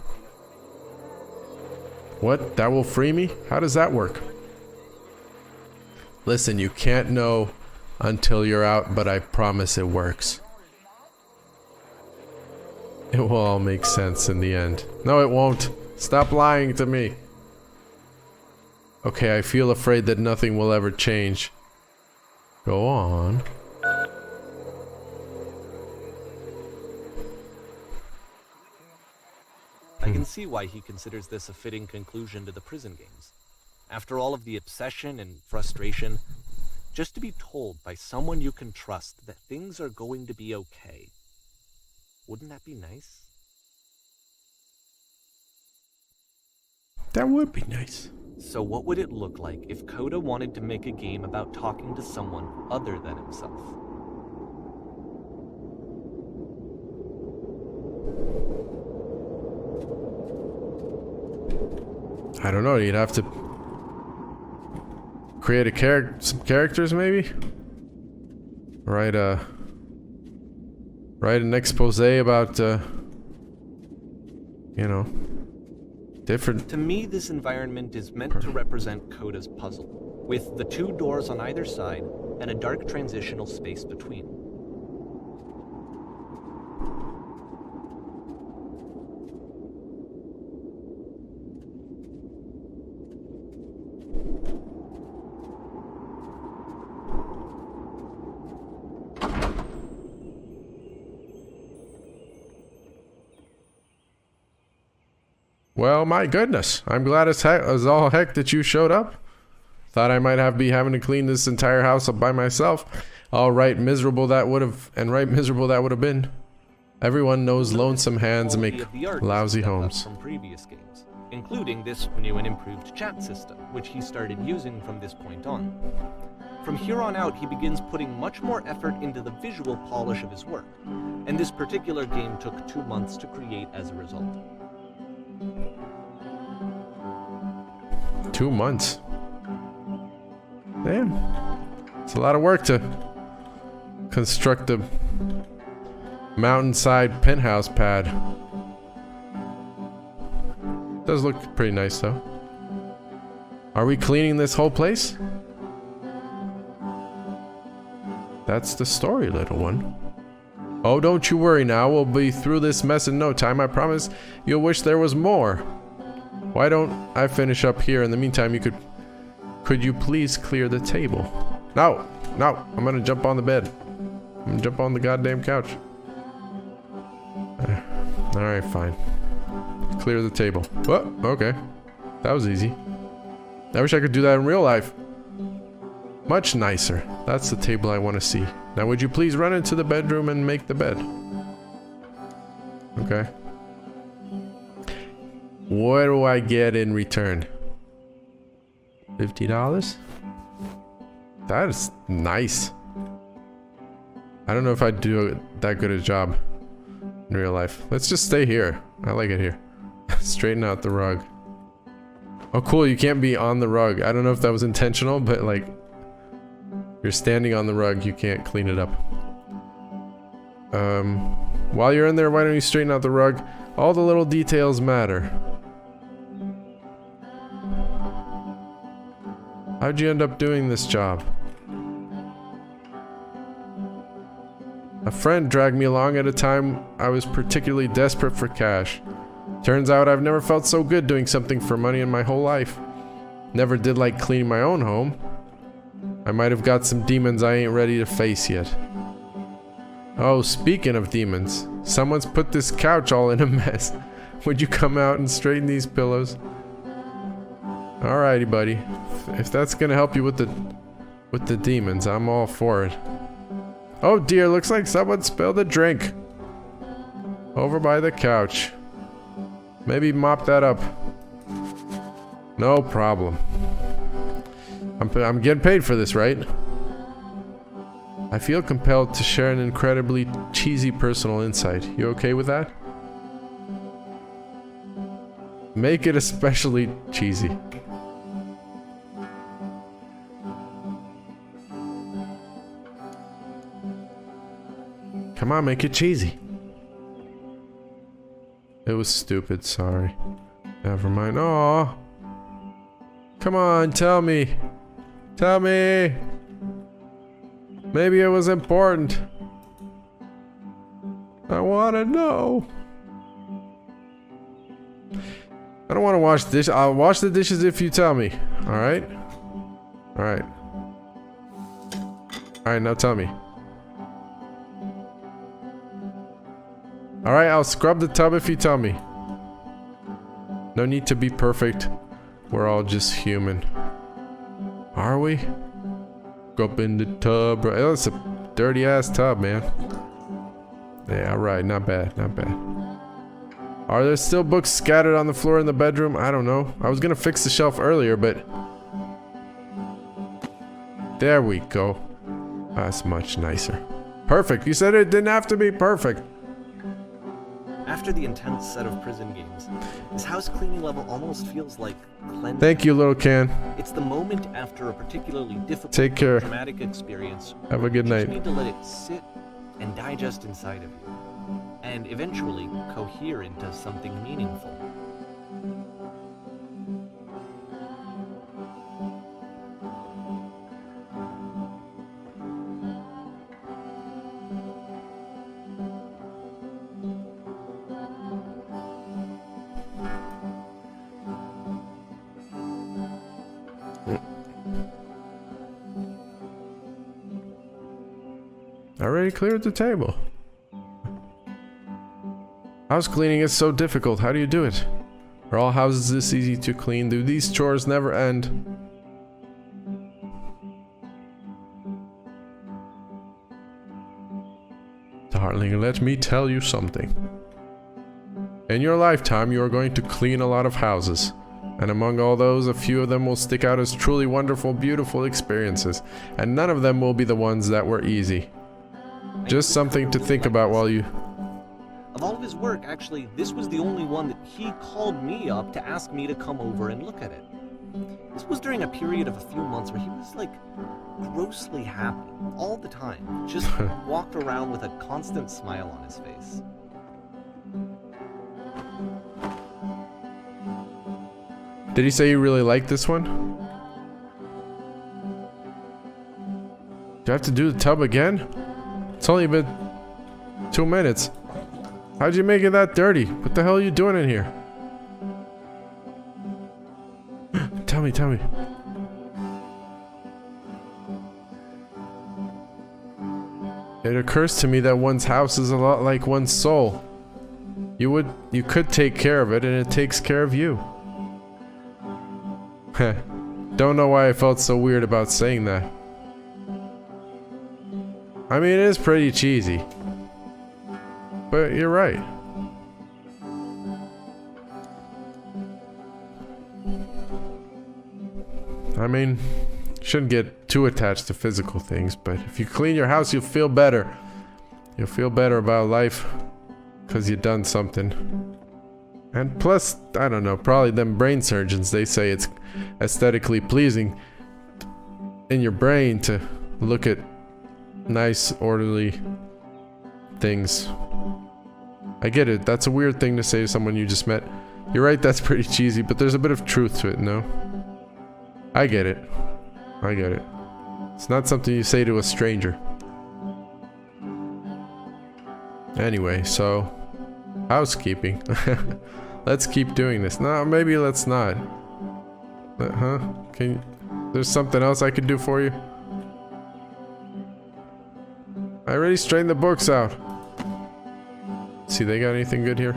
What? That will free me? How does that work? Listen, you can't know until you're out, but I promise it works. It will all make sense in the end. No, it won't. Stop lying to me. Okay, I feel afraid that nothing will ever change. Go on. I can see why he considers this a fitting conclusion to the prison games. After all of the obsession and frustration, just to be told by someone you can trust that things are going to be okay. Wouldn't that be nice? That would be nice. So what would it look like if Coda wanted to make a game about talking to someone other than himself? I don't know, you'd have to create some characters maybe? Write an expose about, you know, different... To me, this environment is meant to represent Coda's puzzle, with the 2 doors on either side and a dark transitional space between. Well, my goodness. I'm glad as all heck that you showed up. Thought I might be having to clean this entire house up by myself. Right miserable that would have been. Everyone knows lonesome hands make lousy homes. From previous games, including this new and improved chat system, which he started using from this point on. From here on out, he begins putting much more effort into the visual polish of his work, and this particular game took 2 months to create as a result. 2 months. Damn. It's a lot of work to construct a mountainside penthouse pad. Does look pretty nice though. Are we cleaning this whole place? That's the story, little one. Oh, don't you worry now. We'll be through this mess in no time. I promise you'll wish there was more. Why don't I finish up here? In the meantime, could you please clear the table? No, I'm gonna jump on the bed. I'm gonna jump on the goddamn couch. Alright, fine. Clear the table. Oh, okay. That was easy. I wish I could do that in real life. Much nicer. That's the table I want to see. Now would you please run into the bedroom and make the bed? Okay. What do I get in return? $50? That is nice. I don't know if I'd do that good a job in real life. Let's just stay here. I like it here. Straighten out the rug. Oh cool, you can't be on the rug. I don't know if that was intentional, but like, you're standing on the rug, you can't clean it up. While you're in there, why don't you straighten out the rug? All the little details matter. How'd you end up doing this job? A friend dragged me along at a time I was particularly desperate for cash. Turns out I've never felt so good doing something for money in my whole life. Never did like cleaning my own home. I might have got some demons I ain't ready to face yet. Oh, speaking of demons, someone's put this couch all in a mess. Would you come out and straighten these pillows? Alrighty, buddy. If that's gonna help you with the demons, I'm all for it. Oh dear, looks like someone spilled a drink. Over by the couch. Maybe mop that up. No problem. I'm getting paid for this, right? I feel compelled to share an incredibly cheesy personal insight. You okay with that? Make it especially cheesy. Come on, make it cheesy. It was stupid, sorry. Never mind. Aw. Come on, tell me. Tell me. Maybe it was important. I want to know. I don't want to wash the dish. I'll wash the dishes if you tell me. Alright? Alright. Alright, now tell me. Alright, I'll scrub the tub if you tell me. No need to be perfect. We're all just human. Are we? Go up in the tub. Oh, it's a dirty ass tub, man. Yeah, alright, not bad, not bad. Are there still books scattered on the floor in the bedroom? I don't know. I was gonna fix the shelf earlier, but... There we go. That's much nicer. Perfect. You said it didn't have to be perfect. After the intense set of prison games, this house cleaning level almost feels like cleansing. Thank you, little can. It's the moment after a particularly difficult, Take care. traumatic experience. Have a good You night. just need to let it sit and digest inside of you, and eventually cohere into something meaningful. Already cleared the table. House cleaning is so difficult. How do you do it? Are all houses this easy to clean? Do these chores never end? Darling, let me tell you something. In your lifetime, you are going to clean a lot of houses. And among all those, a few of them will stick out as truly wonderful, beautiful experiences. And none of them will be the ones that were easy. Just something to think about while you... Of all of his work, actually, this was the only one that he called me up to ask me to come over and look at it. This was during a period of a few months where he was, like, grossly happy all the time. Just walked around with a constant smile on his face. Did he say you really liked this one? Do I have to do the tub again? It's only been 2 minutes. How'd you make it that dirty? What the hell are you doing in here? Tell me, tell me. It occurs to me that one's house is a lot like one's soul. You could take care of it, and it takes care of you. Heh. Don't know why I felt so weird about saying that. I mean, it is pretty cheesy. But you're right. I mean, shouldn't get too attached to physical things, but if you clean your house, you'll feel better. You'll feel better about life because you've done something. And plus, I don't know, probably them brain surgeons, they say it's aesthetically pleasing in your brain to look at nice, orderly things. I get it. That's a weird thing to say to someone you just met. You're right, that's pretty cheesy, but there's a bit of truth to it, no? I get it. I get it. It's not something you say to a stranger. Anyway, so housekeeping. Let's keep doing this. No, maybe let's not. Huh? There's something else I could do for you? I already straightened the books out. See, they got anything good here?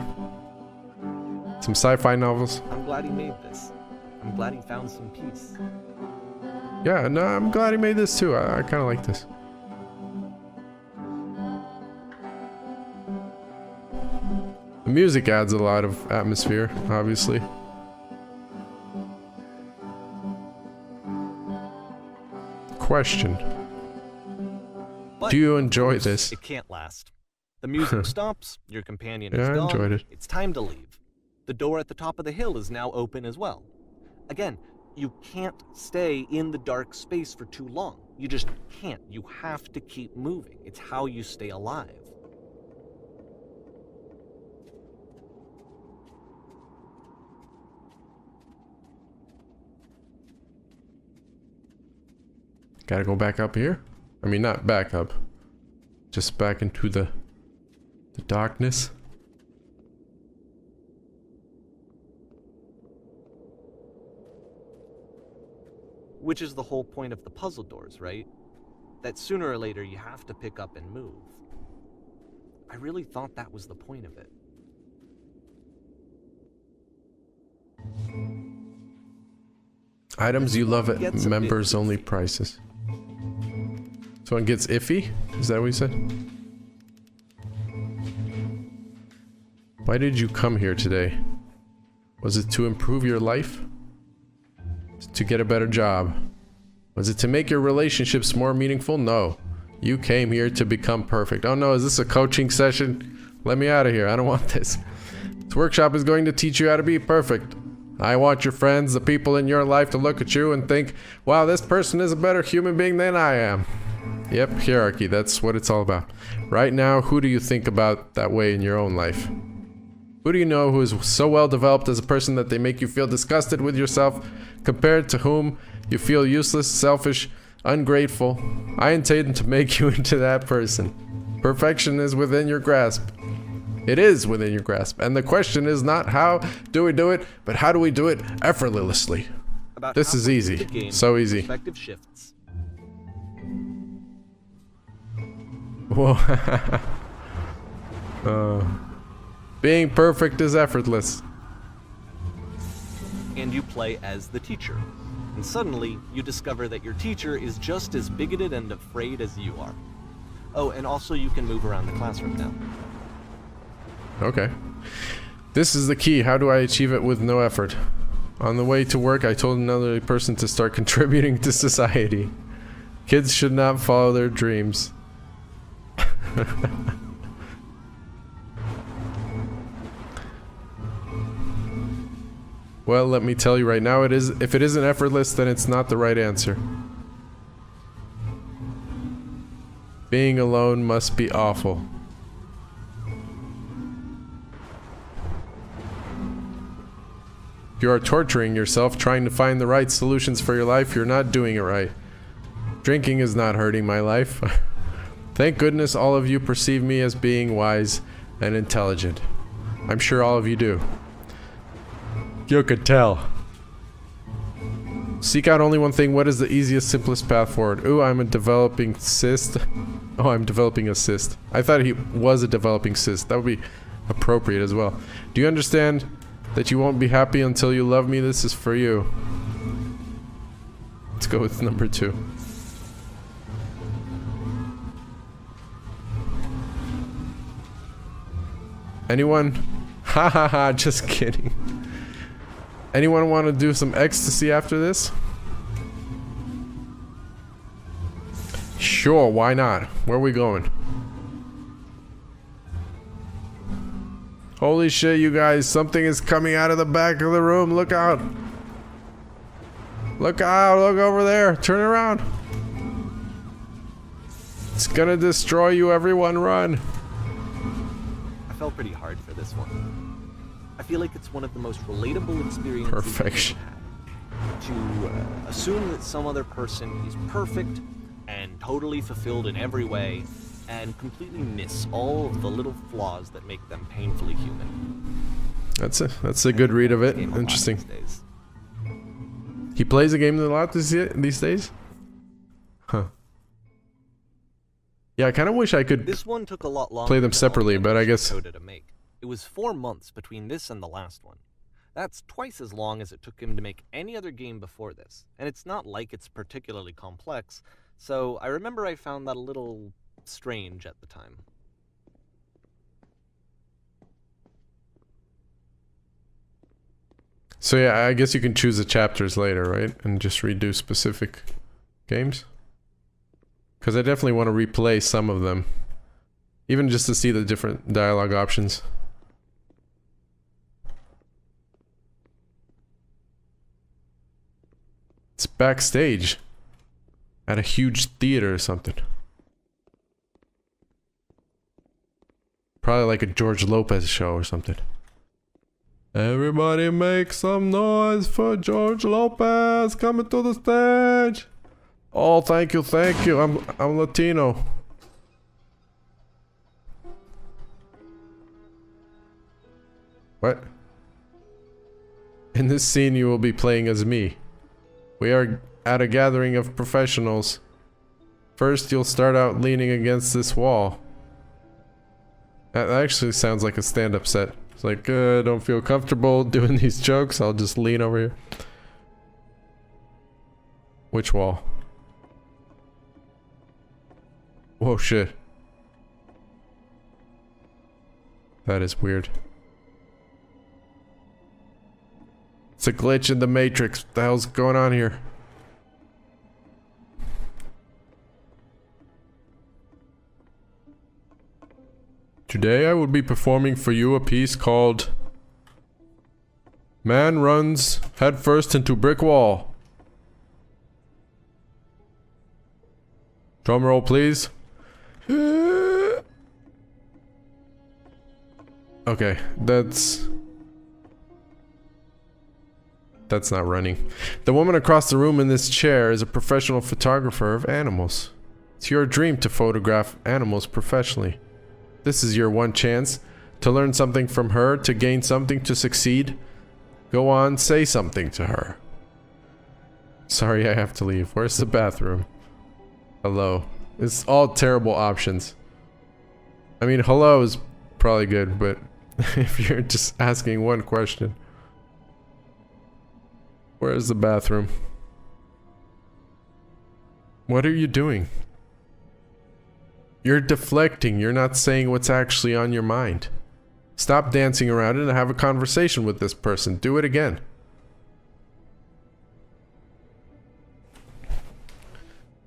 Some sci-fi novels? I'm glad he made this. I'm glad he found some peace. Yeah, no, I'm glad he made this too. I kind of like this. The music adds a lot of atmosphere, obviously. Question. But do you enjoy of course, this? It can't last. The music stops, your companion is Yeah, I gone, enjoyed it. It's time to leave. The door at the top of the hill is now open as well. Again, you can't stay in the dark space for too long. You just can't. You have to keep moving. It's how you stay alive. Gotta go back up here? I mean, not back up. Just back into the darkness. Which is the whole point of the puzzle doors, right? That sooner or later you have to pick up and move. I really thought that was the point of it. Items you love at Gets a bit members only iffy. prices. So it gets iffy? Is that what you said? Why did you come here today? Was it to improve your life? To get a better job? Was it to make your relationships more meaningful? No. You came here to become perfect. Oh no, is this a coaching session? Let me out of here. I don't want this. This workshop is going to teach you how to be perfect. I want your friends, the people in your life, to look at you and think, wow, this person is a better human being than I am. Yep, hierarchy, that's what it's all about. Right now, who do you think about that way in your own life? Who do you know who is so well developed as a person that they make you feel disgusted with yourself, compared to whom you feel useless, selfish, ungrateful? I intend to make you into that person. Perfection is within your grasp. It is within your grasp. And the question is not how do we do it, but how do we do it effortlessly? This is easy. So easy. Perspective shifts. Whoa. Being perfect is effortless. And you play as the teacher. And suddenly, you discover that your teacher is just as bigoted and afraid as you are. Oh, and also you can move around the classroom now. Okay. This is the key. How do I achieve it with no effort? On the way to work, I told another person to start contributing to society. Kids should not follow their dreams. Well, let me tell you right now, if it isn't effortless, then it's not the right answer. Being alone must be awful. You are torturing yourself trying to find the right solutions for your life. You're not doing it right. Drinking is not hurting my life. Thank goodness all of you perceive me as being wise and intelligent. I'm sure all of you do. You could tell. Seek out only one thing. What is the easiest, simplest path forward? Ooh, I'm a developing cyst. Oh, I'm developing a cyst. I thought he was a developing cyst. That would be appropriate as well. Do you understand that you won't be happy until you love me? This is for you. Let's go with number 2. Anyone? Ha ha ha, just kidding. Anyone want to do some ecstasy after this? Sure, why not? Where are we going? Holy shit, you guys, something is coming out of the back of the room. Look out. Look out, look over there. Turn around. It's gonna destroy you, everyone, run. I fell pretty hard for this one. I feel like it's one of the most relatable experiences Perfection. I've had. To assume that some other person is perfect and totally fulfilled in every way, and completely miss all of the little flaws that make them painfully human. That's a good read of it. Interesting. He plays a game a lot these days? Huh. Yeah, I kind of wish I could This one took a lot longer play them than separately, all but I guess... Coda to make. It was 4 months between this and the last one. That's twice as long as it took him to make any other game before this, and it's not like it's particularly complex, so I remember I found that a little strange at the time. So yeah, I guess you can choose the chapters later, right? And just redo specific games? Because I definitely want to replay some of them. Even just to see the different dialogue options. It's backstage. At a huge theater or something. Probably like a George Lopez show or something. Everybody make some noise for George Lopez coming to the stage. Oh, thank you, thank you. I'm Latino. What? In this scene you will be playing as me. We are at a gathering of professionals. First you'll start out leaning against this wall. That actually sounds like a stand-up set. It's like, I don't feel comfortable doing these jokes, I'll just lean over here. Which wall? Whoa, shit. That is weird. It's a glitch in the Matrix. What the hell's going on here? Today I will be performing for you a piece called Man Runs Headfirst into Brick Wall. Drum roll, please. Okay, that's not running. The woman across the room in this chair is a professional photographer of animals. It's your dream to photograph animals professionally. This is your one chance to learn something from her, to gain something, to succeed. Go on, say something to her. Sorry, I have to leave. Where's the bathroom? Hello. It's all terrible options. I mean, hello is probably good, but if you're just asking one question. Where's the bathroom? What are you doing? You're deflecting. You're not saying what's actually on your mind. Stop dancing around it and have a conversation with this person. Do it again.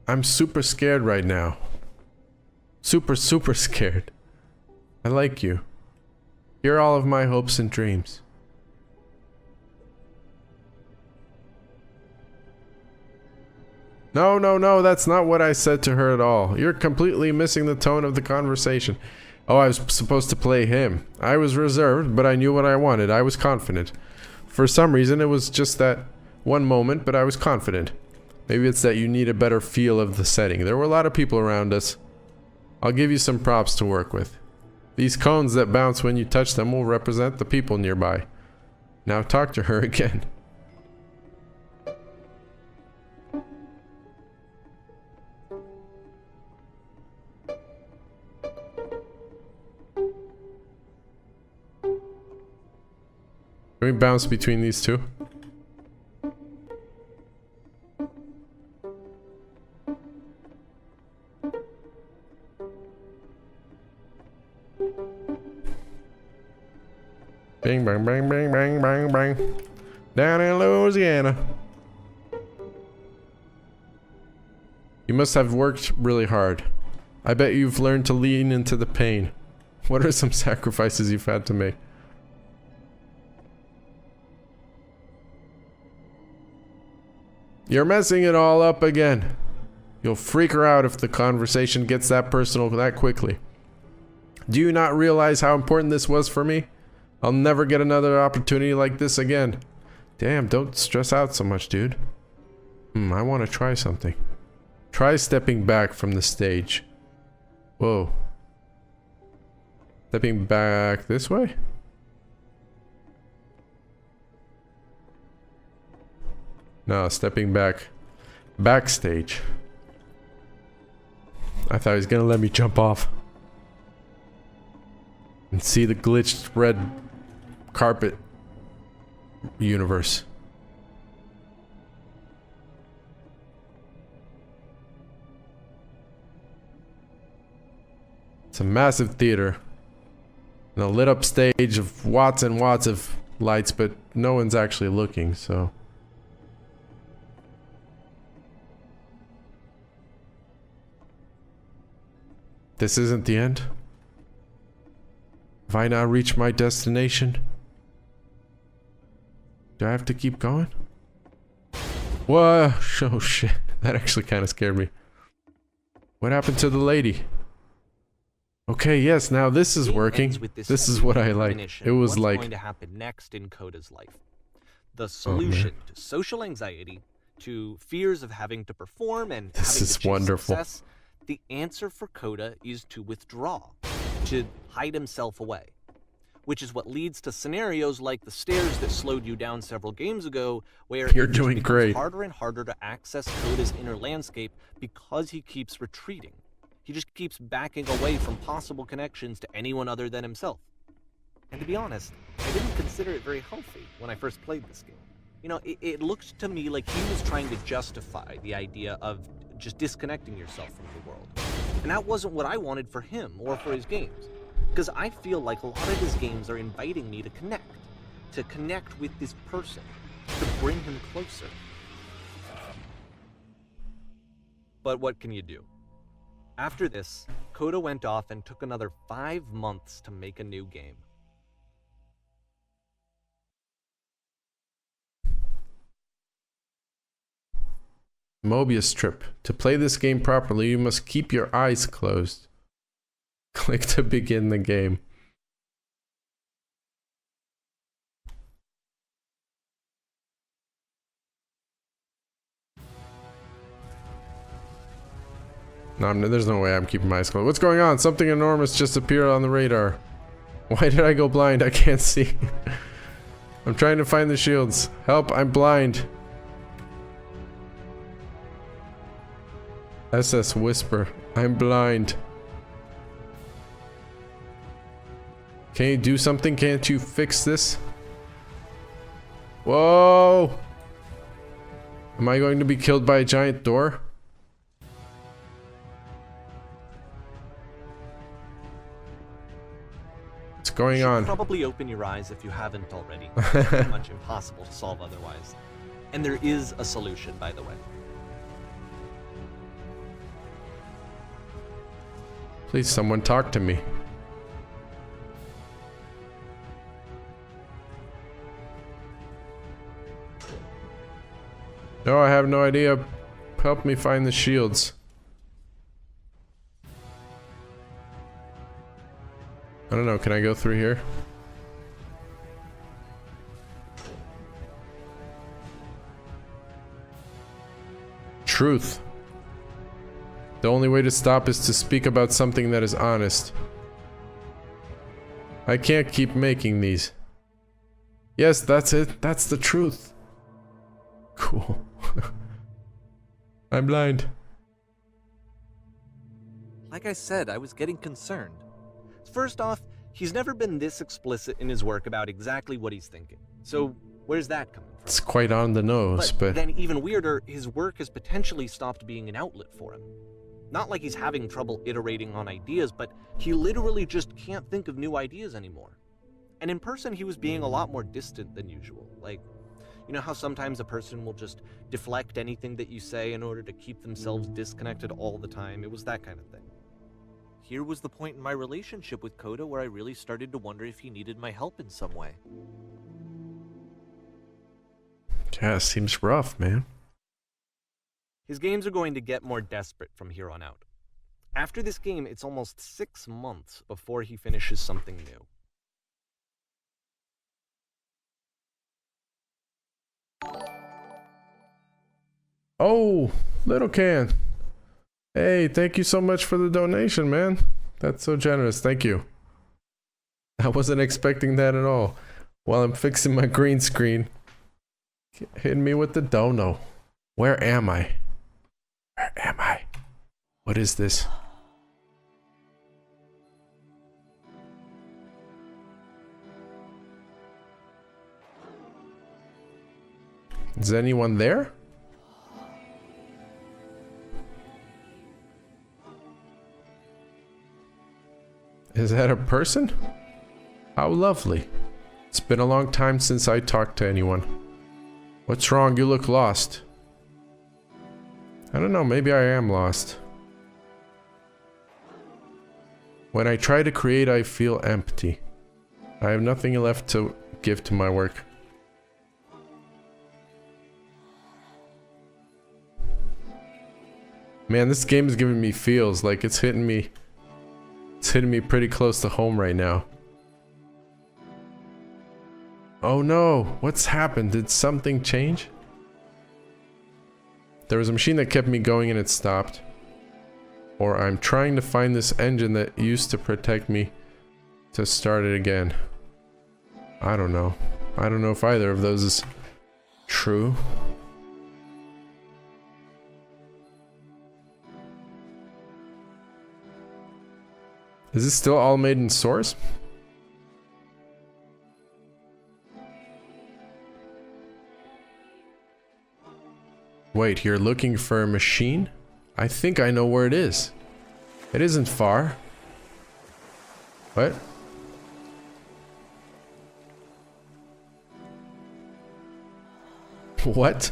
I'm super scared right now. Super scared. I like you. You're all of my hopes and dreams. No, that's not what I said to her at all. You're completely missing the tone of the conversation. Oh, I was supposed to play him. I was reserved, but I knew what I wanted. I was confident. For some reason, it was just that one moment, but I was confident. Maybe it's that you need a better feel of the setting. There were a lot of people around us. I'll give you some props to work with. These cones that bounce when you touch them will represent the people nearby. Now talk to her again. Can we bounce between these two? Bing, bang, bang, bang, bang, bang, bang. Down in Louisiana. You must have worked really hard. I bet you've learned to lean into the pain. What are some sacrifices you've had to make? You're messing it all up again. You'll freak her out if the conversation gets that personal that quickly. Do you not realize how important this was for me? I'll never get another opportunity like this again. Damn, don't stress out so much, dude. I want to try something. Try stepping back from the stage. Whoa. Stepping back this way? No, stepping back backstage. I thought he was gonna let me jump off and see the glitched red carpet universe. It's a massive theater and a lit up stage of watts and watts of lights, but no one's actually looking, so this isn't the end? Have I now reached my destination? Do I have to keep going? Whoa, oh shit. That actually kind of scared me. What happened to the lady? Okay, yes, now this is working. This is what I like. It was like... What's going to happen next in Coda's life? The solution to social anxiety, to fears of having to perform and this having is to chase wonderful. Success. The answer for Coda is to withdraw, to hide himself away, which is what leads to scenarios like the stairs that slowed you down several games ago, where You're it doing becomes great. harder and harder to access Coda's inner landscape because he keeps retreating. He just keeps backing away from possible connections to anyone other than himself. And to be honest, I didn't consider it very healthy when I first played this game. You know, it looked to me like he was trying to justify the idea of just disconnecting yourself from the world. And that wasn't what I wanted for him or for his games. Because I feel like a lot of his games are inviting me to connect with this person, to bring him closer. But what can you do? After this, Coda went off and took another 5 months to make a new game. Mobius strip. To play this game properly, you must keep your eyes closed. Click to begin the game. No, there's no way I'm keeping my eyes closed. What's going on? Something enormous just appeared on the radar. Why did I go blind? I can't see. I'm trying to find the shields. Help, I'm blind. SS Whisper. I'm blind. Can you do something? Can't you fix this? Whoa! Am I going to be killed by a giant door? What's going on? Probably open your eyes if you haven't already. It's pretty much impossible to solve otherwise. And there is a solution, by the way. Please, someone talk to me. No, I have no idea. Help me find the shields. I don't know, can I go through here? Truth. The only way to stop is to speak about something that is honest. I can't keep making these. Yes, that's it. That's the truth. Cool. I'm blind. Like I said, I was getting concerned. First off, he's never been this explicit in his work about exactly what he's thinking. So, where's that coming from? It's quite on the nose, but... then even weirder, his work has potentially stopped being an outlet for him. Not like he's having trouble iterating on ideas, but he literally just can't think of new ideas anymore. And in person, he was being a lot more distant than usual. Like, you know how sometimes a person will just deflect anything that you say in order to keep themselves disconnected all the time? It was that kind of thing. Here was the point in my relationship with Coda where I really started to wonder if he needed my help in some way. Yeah, seems rough, man. His games are going to get more desperate from here on out. After this game, it's almost 6 months before he finishes something new. Oh, Little Can. Hey, thank you so much for the donation, man. That's so generous. Thank you. I wasn't expecting that at all. While I'm fixing my green screen, hitting me with the dono. Where am I? Where am I? What is this? Is anyone there? Is that a person? How lovely. It's been a long time since I talked to anyone. What's wrong? You look lost. I don't know, maybe I am lost. When I try to create, I feel empty. I have nothing left to give to my work. Man, this game is giving me feels, like it's hitting me. It's hitting me pretty close to home right now. Oh no, what's happened? Did something change? There was a machine that kept me going and it stopped. Or I'm trying to find this engine that used to protect me to start it again. I don't know. I don't know if either of those is true. Is this still all made in Source? Wait, you're looking for a machine? I think I know where it is. It isn't far. What? What?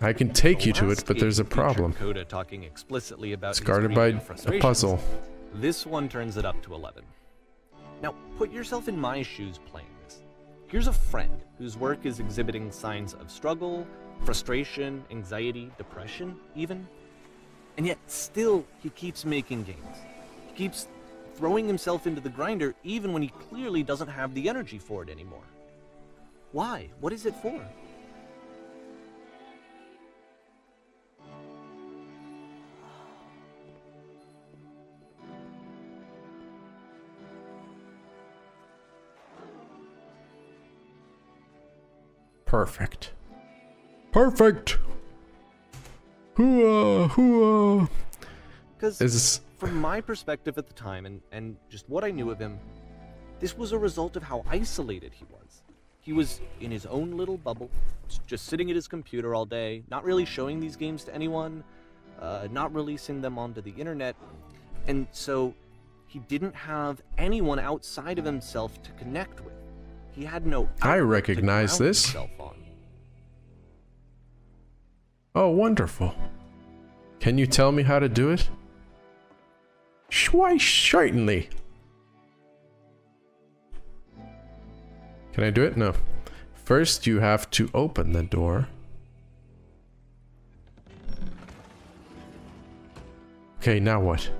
I can take The you to it, last but game there's a featured problem. Coda talking explicitly about It's his guarded grief by and a frustrations. puzzle. This one turns it up to 11. Now, put yourself in my shoes playing this. Here's a friend whose work is exhibiting signs of struggle, frustration, anxiety, depression, even. And yet, still, he keeps making games. He keeps throwing himself into the grinder even when he clearly doesn't have the energy for it anymore. Why? What is it for? Perfect. Perfect! Hooah! Because Is from my perspective at the time and just what I knew of him, this was a result of how isolated he was. He was in his own little bubble, just sitting at his computer all day, not really showing these games to anyone, not releasing them onto the internet, and so he didn't have anyone outside of himself to connect with. He had no I outlet recognize to ground this. himself on. Oh, wonderful. Can you tell me how to do it? Why, certainly. Can I do it? No. First, you have to open the door. Okay, now what?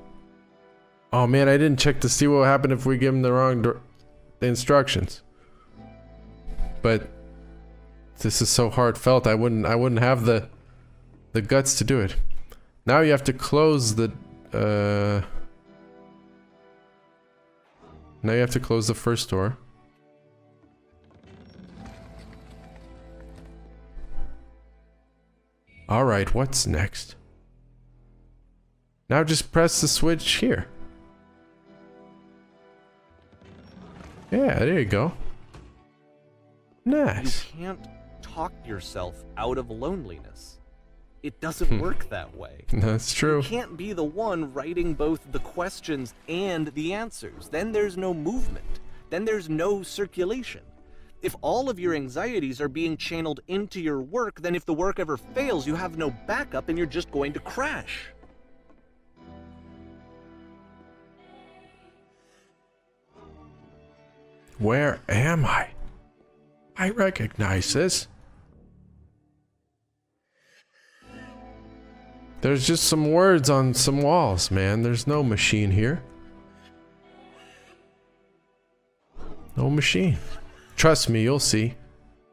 Oh man, I didn't check to see what would happen if we give him the wrong the instructions. But this is so heartfelt. I wouldn't have the guts to do it. Now you have to close the now you have to close the first door. Alright, what's next? Now just press the switch here. Yeah, there you go. Nice. You can't talk yourself out of loneliness. It doesn't work that way. That's true. You can't be the one writing both the questions and the answers. Then there's no movement. Then there's no circulation. If all of your anxieties are being channeled into your work, then if the work ever fails, you have no backup and you're just going to crash. Where am I? I recognize this. There's just some words on some walls, man. There's no machine here. No machine. Trust me, you'll see.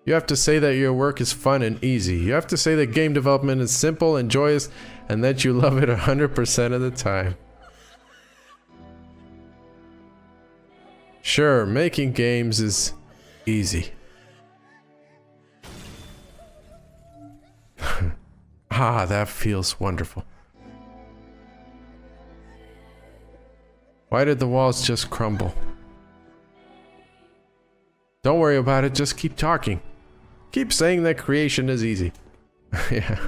You have to say that your work is fun and easy. You have to say that game development is simple and joyous and that you love it 100% of the time. Sure, making games is easy. Ah, that feels wonderful. Why did the walls just crumble? Don't worry about it, just keep talking. Keep saying that creation is easy. Yeah.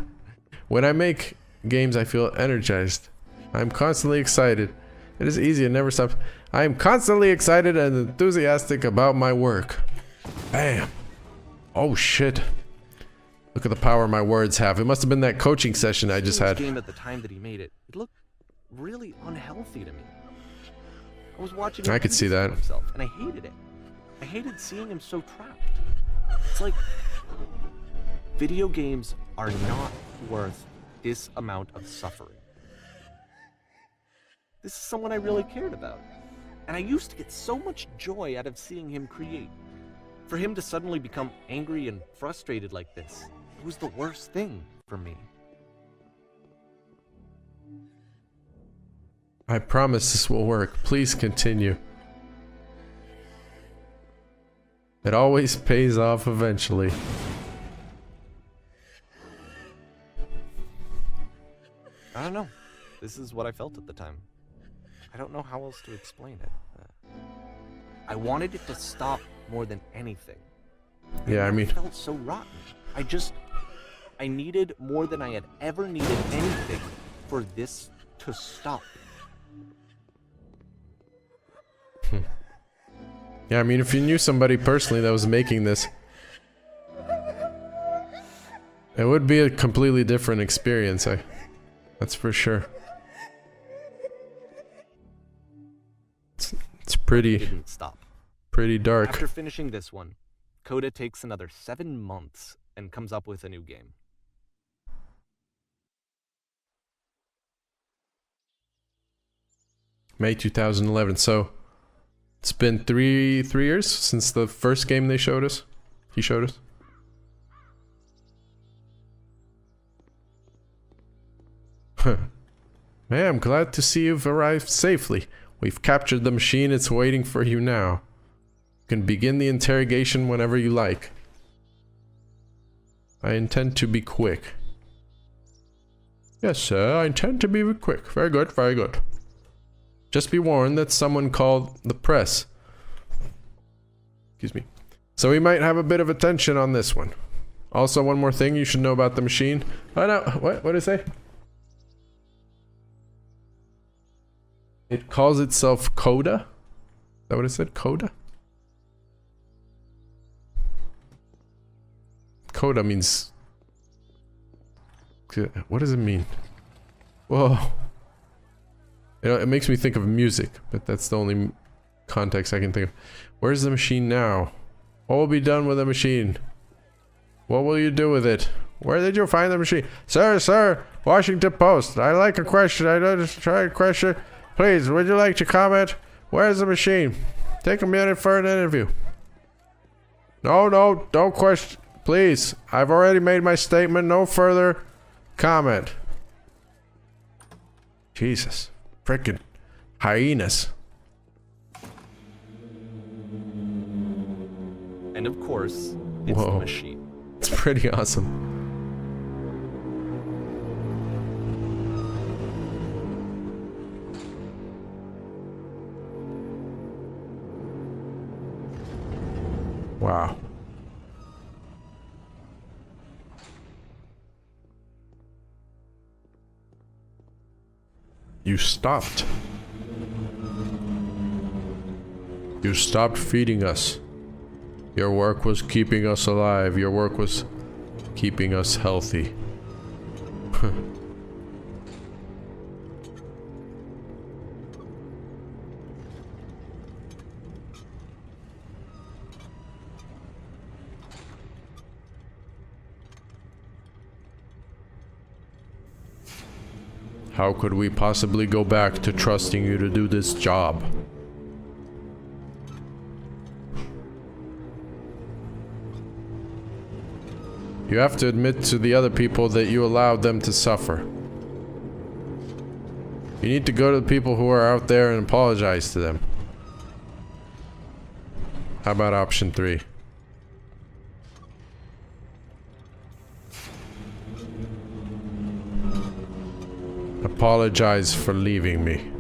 When I make games, I feel energized. I'm constantly excited. It is easy and never stops. I am constantly excited and enthusiastic about my work. Bam. Oh shit. Look at the power my words have. It must have been that coaching session I just had. Game at the time that he made it, it looked really unhealthy to me. I was watching. I could see that. Himself, and I hated it. I hated seeing him so trapped. It's like video games are not worth this amount of suffering. This is someone I really cared about. And I used to get so much joy out of seeing him create. For him to suddenly become angry and frustrated like this, it was the worst thing for me. I promise this will work. Please continue. It always pays off eventually. I don't know. This is what I felt at the time. I don't know how else to explain it. I wanted it to stop more than anything. Yeah, I mean, It felt so rotten. I needed more than I had ever needed anything for this to stop. yeah, I mean, if you knew somebody personally that was making this, It would be a completely different experience, that's for sure. It's pretty Didn't stop. pretty dark. After finishing this one, Coda takes another 7 months and comes up with a new game. May 2011. So it's been three years since the first game they showed us. He showed us. Man, I'm glad to see you've arrived safely. We've captured the machine. It's waiting for you now. You can begin the interrogation whenever you like. I intend to be quick. Yes, sir. I intend to be quick. Very good, very good. Just be warned that someone called the press. Excuse me. So we might have a bit of attention on this one. Also, one more thing you should know about the machine. Oh no, what did it say? It calls itself Coda? Is that what it said? Coda? Coda means... What does it mean? Whoa. It makes me think of music, but that's the only context I can think of. Where's the machine now? What will be done with the machine? What will you do with it? Where did you find the machine? Sir, Washington Post. I like a question. I don't just try a question. Please, would you like to comment? Where's the machine? Take a minute for an interview. No, don't question. Please, I've already made my statement. No further comment. Jesus. Frickin' hyenas. And of course, it's the machine. It's pretty awesome. Wow. You stopped. You stopped feeding us. Your work was keeping us alive. Your work was keeping us healthy. How could we possibly go back to trusting you to do this job? You have to admit to the other people that you allowed them to suffer. You need to go to the people who are out there and apologize to them. How about option 3? Apologize for leaving me.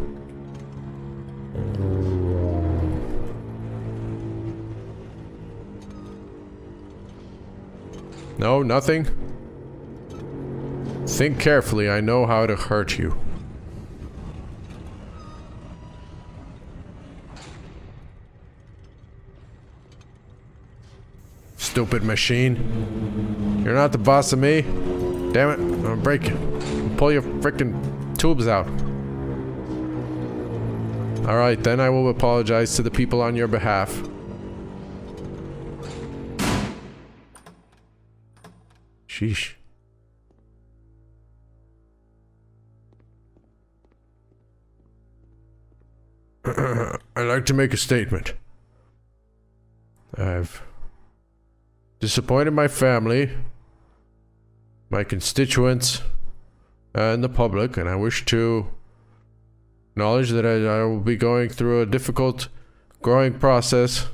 No, nothing? Think carefully, I know how to hurt you. Stupid machine. You're not the boss of me. Damn it, I'm gonna break you. Pull your frickin' tubes out. Alright, then I will apologize to the people on your behalf. Sheesh. I'd like to make a statement. I've disappointed my family, my constituents, and the public, and I wish to acknowledge that I will be going through a difficult growing process.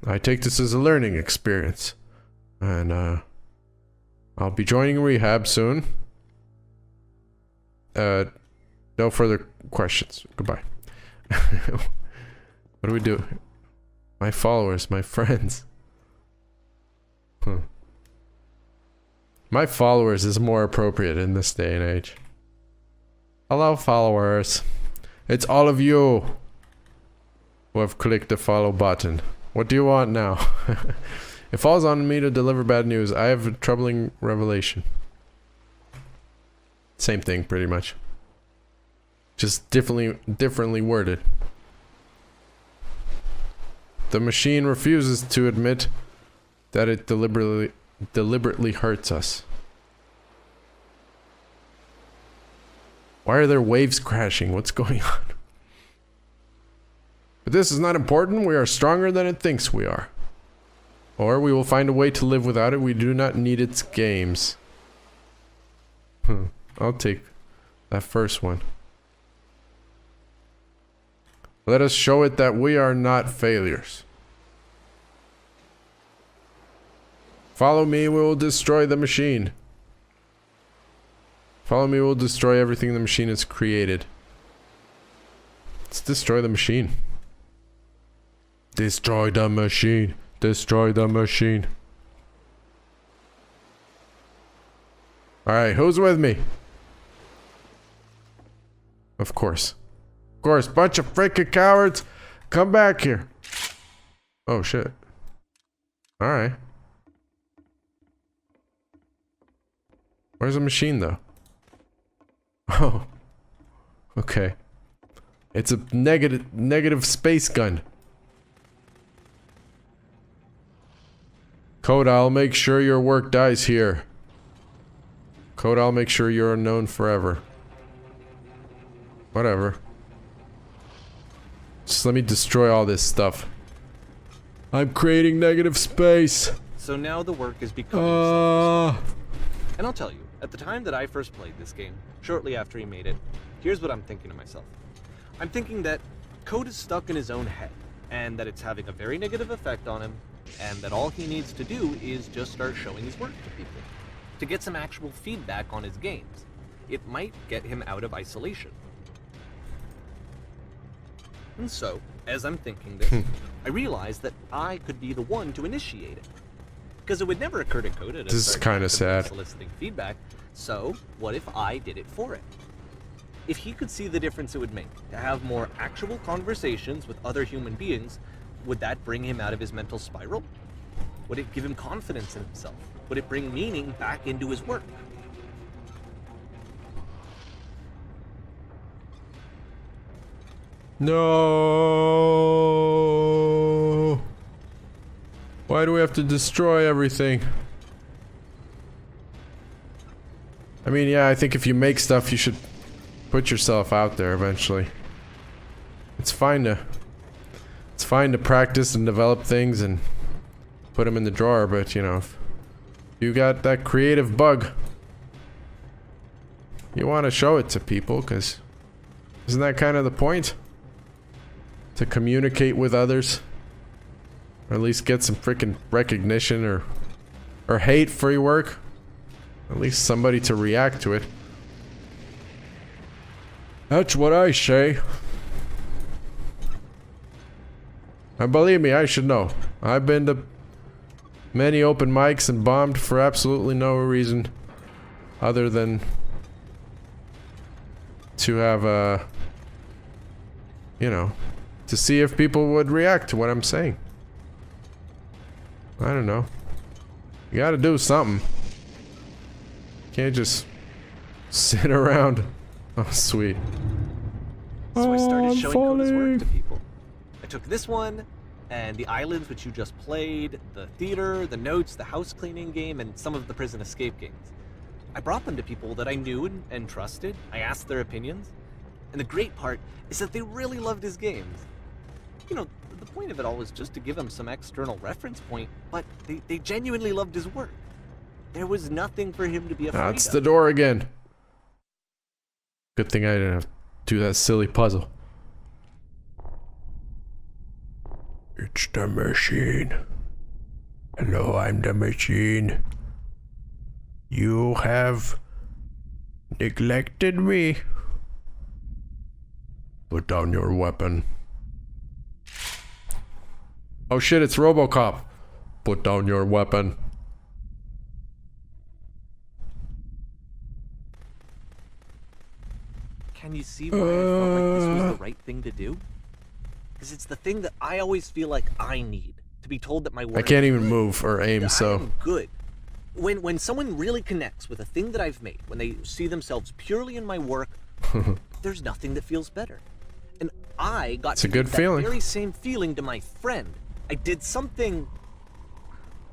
I take this as a learning experience. And, I'll be joining rehab soon. No further questions. Goodbye. What do we do? My followers, my friends. My followers is more appropriate in this day and age. Hello, followers. It's all of you who have clicked the follow button. What do you want now? It falls on me to deliver bad news. I have a troubling revelation. Same thing, pretty much. Just differently worded. The machine refuses to admit that it deliberately hurts us. Why are there waves crashing? What's going on? But this is not important. We are stronger than it thinks we are. Or we will find a way to live without it. We do not need its games. I'll take that first one. Let us show it that we are not failures. Follow me, we will destroy the machine. Follow me, we'll destroy everything the machine has created. Let's destroy the machine. Destroy the machine. Destroy the machine. Alright, who's with me? Of course. Of course, bunch of freaking cowards. Come back here. Oh shit. Alright. Where's the machine though? Oh. Okay. It's a negative space gun. Code, I'll make sure your work dies here. Code, I'll make sure you're unknown forever. Whatever. Just let me destroy all this stuff. I'm creating negative space. So now the work is becoming And I'll tell you, at the time that I first played this game, shortly after he made it, here's what I'm thinking to myself. I'm thinking that Code is stuck in his own head, and that it's having a very negative effect on him, and that all he needs to do is just start showing his work to people, to get some actual feedback on his games. It might get him out of isolation. And so, as I'm thinking this, I realize that I could be the one to initiate it. Because it would never occur to Coda to This is kind of sad. soliciting feedback, so what if I did it for it? If he could see the difference it would make to have more actual conversations with other human beings, would that bring him out of his mental spiral? Would it give him confidence in himself? Would it bring meaning back into his work? No. Why do we have to destroy everything? I mean, yeah, I think if you make stuff, you should put yourself out there eventually. It's fine to practice and develop things and put them in the drawer, but you know, if you got that creative bug, you want to show it to people, because isn't that kind of the point? To communicate with others, or at least get some freaking recognition or hate for your work. At least somebody to react to it. That's what I say. And believe me, I should know. I've been to many open mics and bombed for absolutely no reason other than to have you know, to see if people would react to what I'm saying. I don't know. You gotta do something. Can't just sit around. Oh, sweet. So I started I'm showing Coda's work to people. I took this one, and the islands which you just played, the theater, the notes, the house cleaning game, and some of the prison escape games. I brought them to people that I knew and trusted. I asked their opinions. And the great part is that they really loved his games. You know, the point of it all was just to give him some external reference point, but they genuinely loved his work. There was nothing for him to be afraid of. That's the door again. Good thing I didn't have to do that silly puzzle. It's the machine. Hello, I'm the machine. You have neglected me. Put down your weapon. Oh shit, it's RoboCop. Put down your weapon. Can you see why I felt like this was the right thing to do? Because it's the thing that I always feel like I need to be told that my work I can't is even good, move or aim, I so... am good. When someone really connects with a thing that I've made, when they see themselves purely in my work, there's nothing that feels better. And I got to give that very same feeling to my friend. I did something...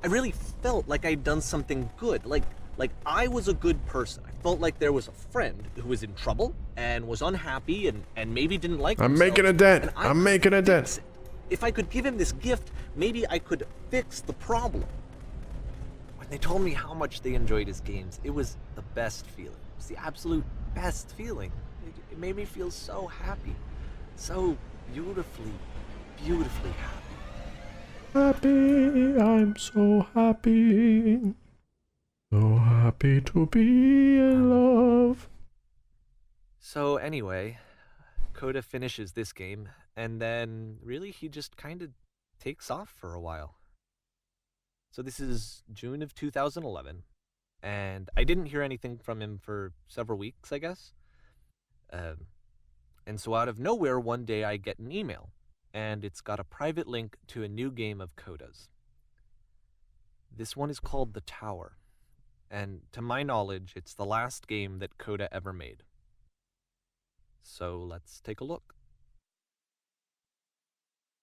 I really felt like I'd done something good. Like I was a good person. I felt like there was a friend who was in trouble and was unhappy and maybe didn't like himself. I'm making a dent. I'm making a dent. If I could give him this gift, maybe I could fix the problem. When they told me how much they enjoyed his games, it was the best feeling. It was the absolute best feeling. It made me feel so happy. So beautifully, beautifully happy. Happy, I'm so happy. So happy to be in love. So anyway, Coda finishes this game, and then really he just kind of takes off for a while. So this is June of 2011, and I didn't hear anything from him for several weeks, I guess. And so out of nowhere, one day I get an email, and it's got a private link to a new game of Coda's. This one is called The Tower, and to my knowledge, it's the last game that Coda ever made. So let's take a look.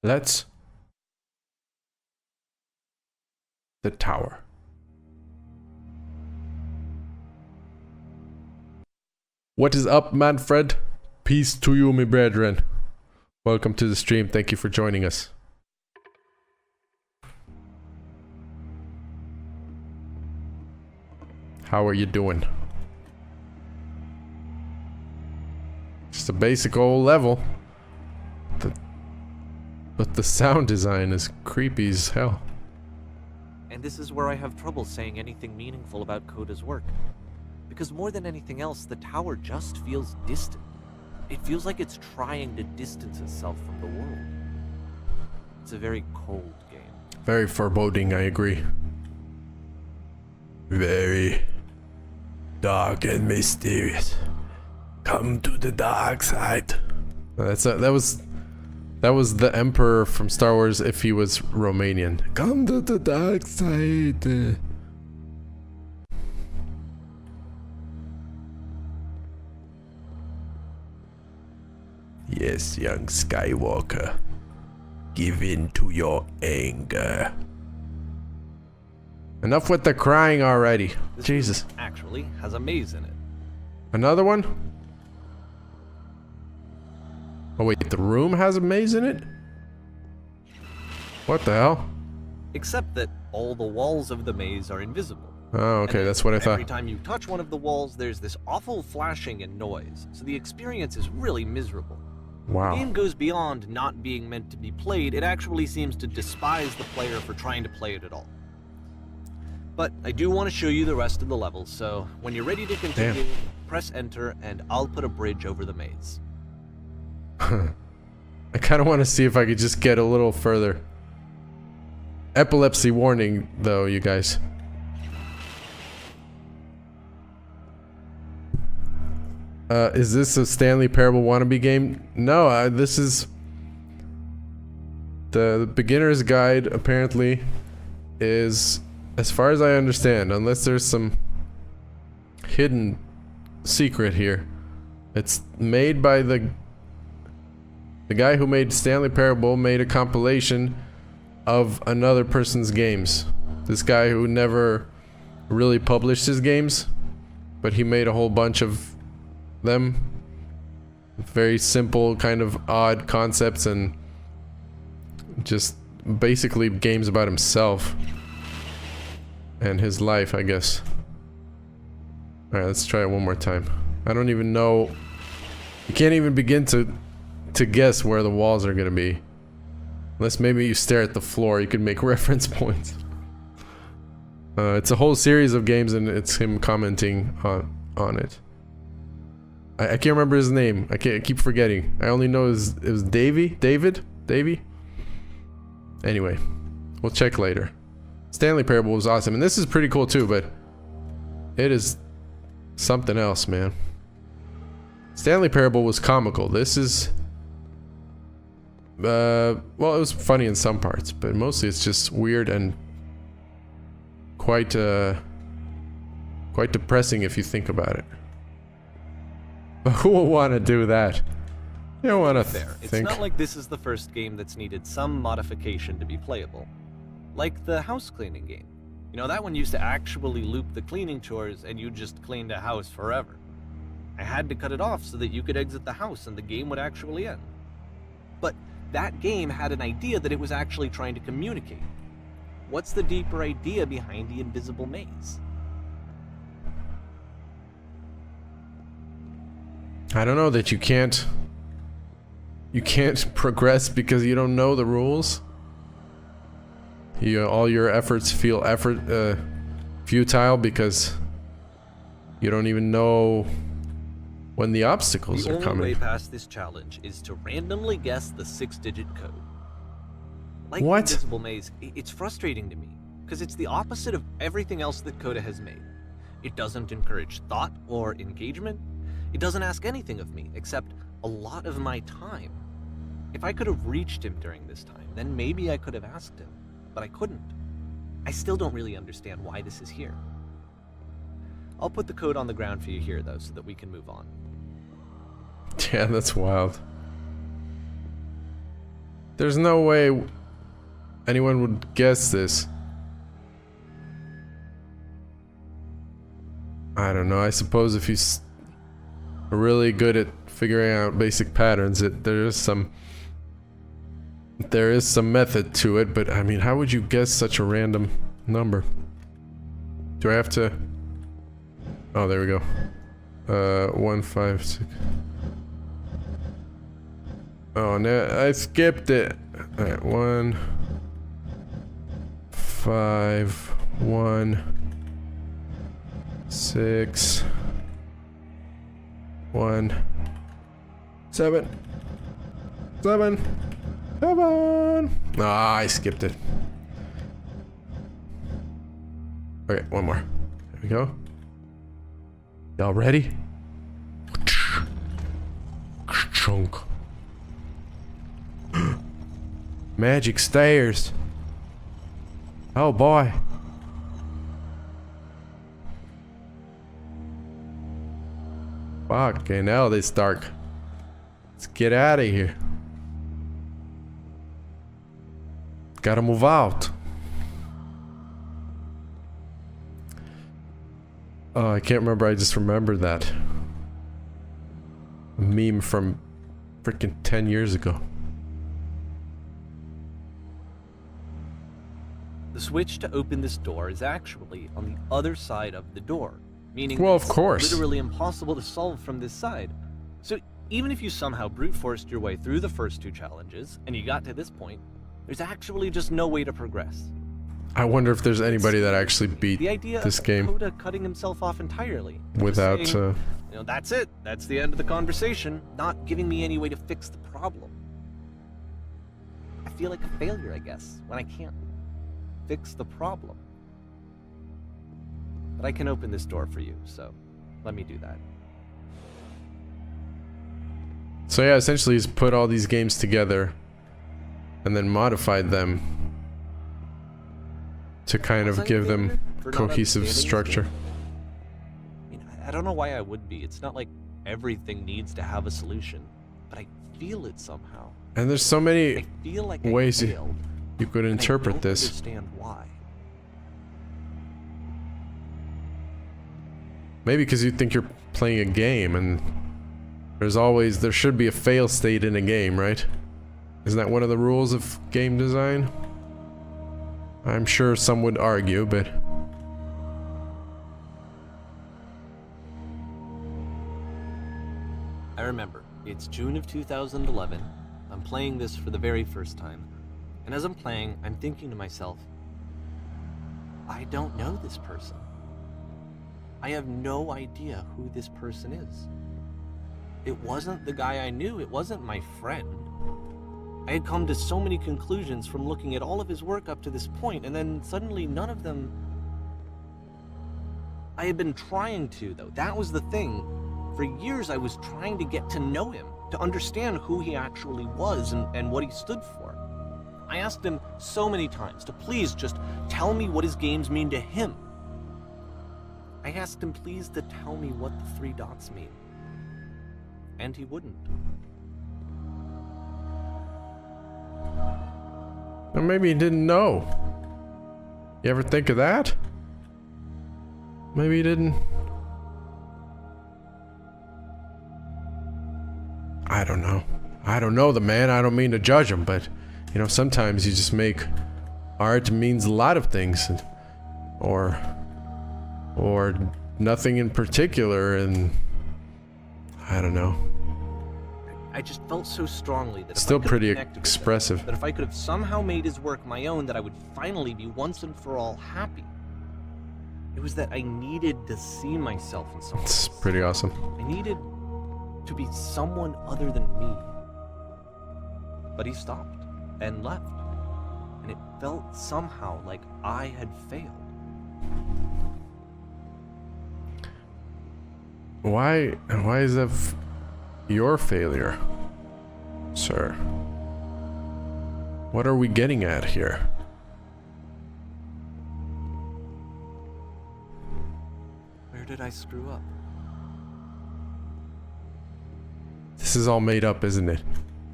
Let's. The Tower. What is up, Manfred? Peace to you, my brethren. Welcome to the stream. Thank you for joining us. How are you doing? Just a basic old level. But the sound design is creepy as hell. And this is where I have trouble saying anything meaningful about Coda's work. Because more than anything else, the tower just feels distant. It feels like it's trying to distance itself from the world. It's a very cold game. Very foreboding, I agree. Very dark and mysterious. Come to the dark side. That was the Emperor from Star Wars if he was Romanian. Come to the dark side. Yes, young Skywalker. Give in to your anger. Enough with the crying already. This Jesus. Actually has a maze in it. Another one? Oh wait, the room has a maze in it? What the hell? Except that all the walls of the maze are invisible. Oh, okay, that's what I thought. Every time you touch one of the walls, there's this awful flashing and noise, so the experience is really miserable. Wow. The game goes beyond not being meant to be played, it actually seems to despise the player for trying to play it at all. But I do want to show you the rest of the levels, so when you're ready to continue, press enter and I'll put a bridge over the maze. I kind of want to see if I could just get a little further. Epilepsy warning, though, you guys. Is this a Stanley Parable wannabe game? No, this is... The beginner's guide, apparently, is, as far as I understand, unless there's some hidden secret here, it's made by the guy who made Stanley Parable made a compilation of another person's games. This guy who never really published his games, but he made a whole bunch of them. Very simple, kind of odd concepts and just basically games about himself and his life, I guess. Alright, let's try it one more time. I don't even know. You can't even begin to guess where the walls are gonna be. Unless maybe you stare at the floor, you could make reference points. It's a whole series of games and it's him commenting on it. I can't remember his name. I keep forgetting. I only know it was David? Anyway, we'll check later. Stanley Parable was awesome, and this is pretty cool too, but it is something else, man. Stanley Parable was comical. This is Well, it was funny in some parts, but mostly it's just weird and quite depressing if you think about it. But who will want to do that? You don't want to Fair. think. It's not like this is the first game that's needed some modification to be playable. Like the house cleaning game. You know, that one used to actually loop the cleaning chores and you just cleaned a house forever. I had to cut it off so that you could exit the house and the game would actually end. But that game had an idea that it was actually trying to communicate. What's the deeper idea behind the invisible maze? I don't know, that you can't progress because you don't know the rules. All your efforts feel futile because you don't even know when the obstacles are The only coming. way past this challenge is to randomly guess the 6-digit code. Like What? the invisible maze, it's frustrating to me because it's the opposite of everything else that Coda has made. It doesn't encourage thought or engagement. It doesn't ask anything of me except a lot of my time. If I could have reached him during this time, then maybe I could have asked him, but I couldn't. I still don't really understand why this is here. I'll put the code on the ground for you here, though, so that we can move on. Yeah, that's wild. There's no way anyone would guess this. I don't know. I suppose if you are really good at figuring out basic patterns, there is some method to it. But I mean, how would you guess such a random number? Do I have to? Oh, there we go. 1, 5, 6. Oh no, I skipped it. All right, 1, 5, 1, 6, 1, 7, 7, 7. Ah, I skipped it. Okay, one more. There we go. Y'all ready? Chunk. Magic stairs. Oh boy. Fucking hell, this dark. Let's get out of here. Gotta move out. Oh, I can't remember. I just remembered that. A meme from freaking 10 years ago. The switch to open this door is actually on the other side of the door, meaning Well, of it's course. literally impossible to solve from this side. So even if you somehow brute forced your way through the first 2 challenges and you got to this point, there's actually just no way to progress. I wonder if there's anybody that actually beat The idea this of game Coda cutting himself off entirely, just without. saying, you know, that's it. That's the end of the conversation. Not giving me any way to fix the problem. I feel like a failure, I guess, when I can't fix the problem. But I can open this door for you, so let me do that. So yeah, essentially he's put all these games together and then modified them to kind Was of I give a them failure for not cohesive understanding this structure. game? I mean, I don't know why I would be. It's not like everything needs to have a solution, but I feel it somehow. And there's so I many feel like ways I failed, you could and interpret I don't this. understand why. Maybe because you think you're playing a game and there should be a fail state in a game, right? Isn't that one of the rules of game design? I'm sure some would argue, but I remember, it's June of 2011. I'm playing this for the very first time. And as I'm playing, I'm thinking to myself, I don't know this person. I have no idea who this person is. It wasn't the guy I knew, it wasn't my friend. I had come to so many conclusions from looking at all of his work up to this point, and then suddenly none of them... I had been trying to, though. That was the thing. For years I was trying to get to know him. to understand who he actually was and what he stood for. I asked him so many times to please just tell me what his games mean to him. I asked him please to tell me what the 3 dots mean. And he wouldn't. Or maybe he didn't know. You ever think of that? Maybe he didn't. I don't know. I don't know the man. I don't mean to judge him, but you know, sometimes you just make art means a lot of things, or nothing in particular, and I don't know. I just felt so strongly that Still if I pretty connected with expressive. him, that if I could have somehow made his work my own, that I would finally be once and for all happy. It was that I needed to see myself in someone It's else. pretty awesome. I needed to be someone other than me. But he stopped and left, and it felt somehow like I had failed. Why is that your failure, sir? What are we getting at here? Where did I screw up? This is all made up, isn't it?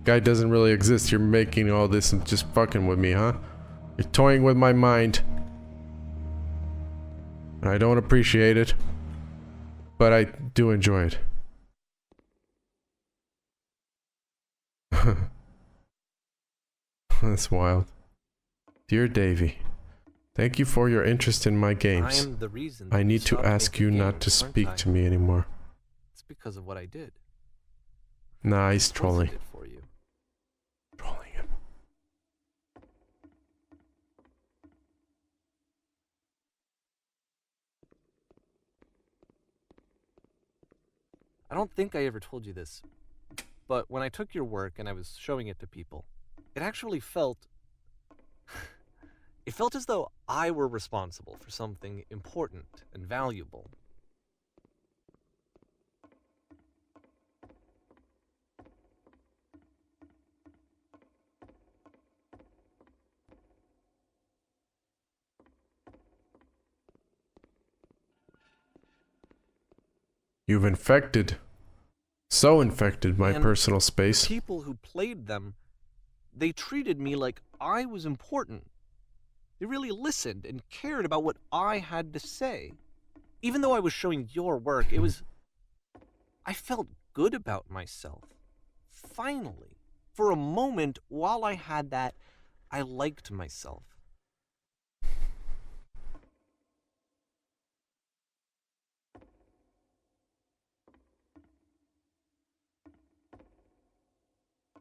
Guy doesn't really exist. You're making all this and just fucking with me, huh? You're toying with my mind. And I don't appreciate it. But I do enjoy it. That's wild. Dear Davy, thank you for your interest in my I games. am the reason. I that need to stopped ask making you not games, to aren't speak I? to me anymore. It's because of what I did. Nah, he's Of course I trolling. did for you. Trolling him. I don't think I ever told you this, but when I took your work and I was showing it to people, it actually felt... it felt as though I were responsible for something important and valuable. You've infected. So infected my And personal the space. people who played them, they treated me like I was important. They really listened and cared about what I had to say. Even though I was showing your work, it was... I felt good about myself. Finally. For a moment, while I had that, I liked myself.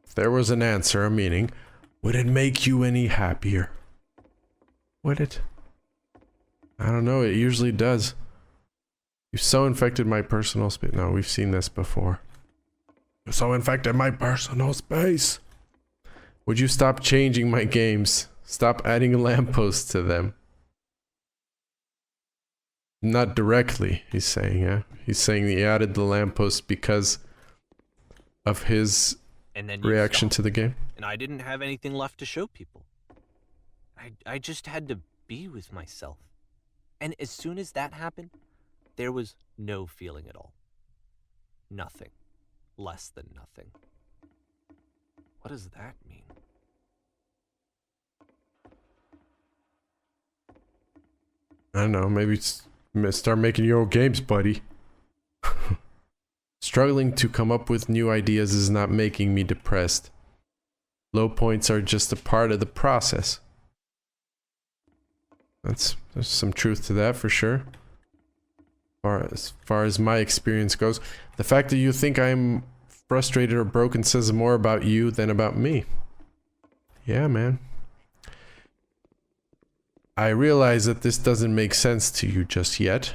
If there was an answer, a meaning, would it make you any happier? Would it? I don't know, it usually does. You've so infected my personal space. No, we've seen this before. You've so infected my personal space. Would you stop changing my games? Stop adding lampposts to them. Not directly, he's saying, yeah? He's saying he added the lampposts because of his And then you reaction stopped, to the game. and I didn't have anything left to show people. I just had to be with myself. And as soon as that happened, there was no feeling at all. Nothing. Less than nothing. What does that mean? I don't know, maybe start making your own games, buddy. Struggling to come up with new ideas is not making me depressed. Low points are just a part of the process. There's some truth to that for sure. As far as my experience goes, the fact that you think I'm frustrated or broken says more about you than about me. Yeah, man. I realize that this doesn't make sense to you just yet.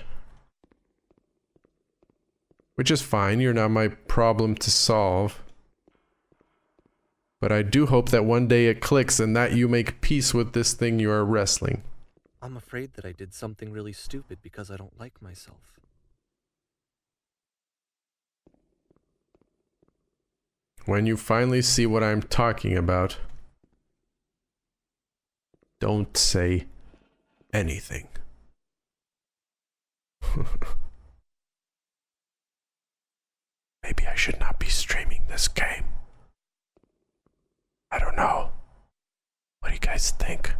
Which is fine, you're not my problem to solve. But I do hope that one day it clicks and that you make peace with this thing you are wrestling. I'm afraid that I did something really stupid because I don't like myself. When you finally see what I'm talking about, don't say anything. Maybe I should not be streaming this game. I don't know. What do you guys think?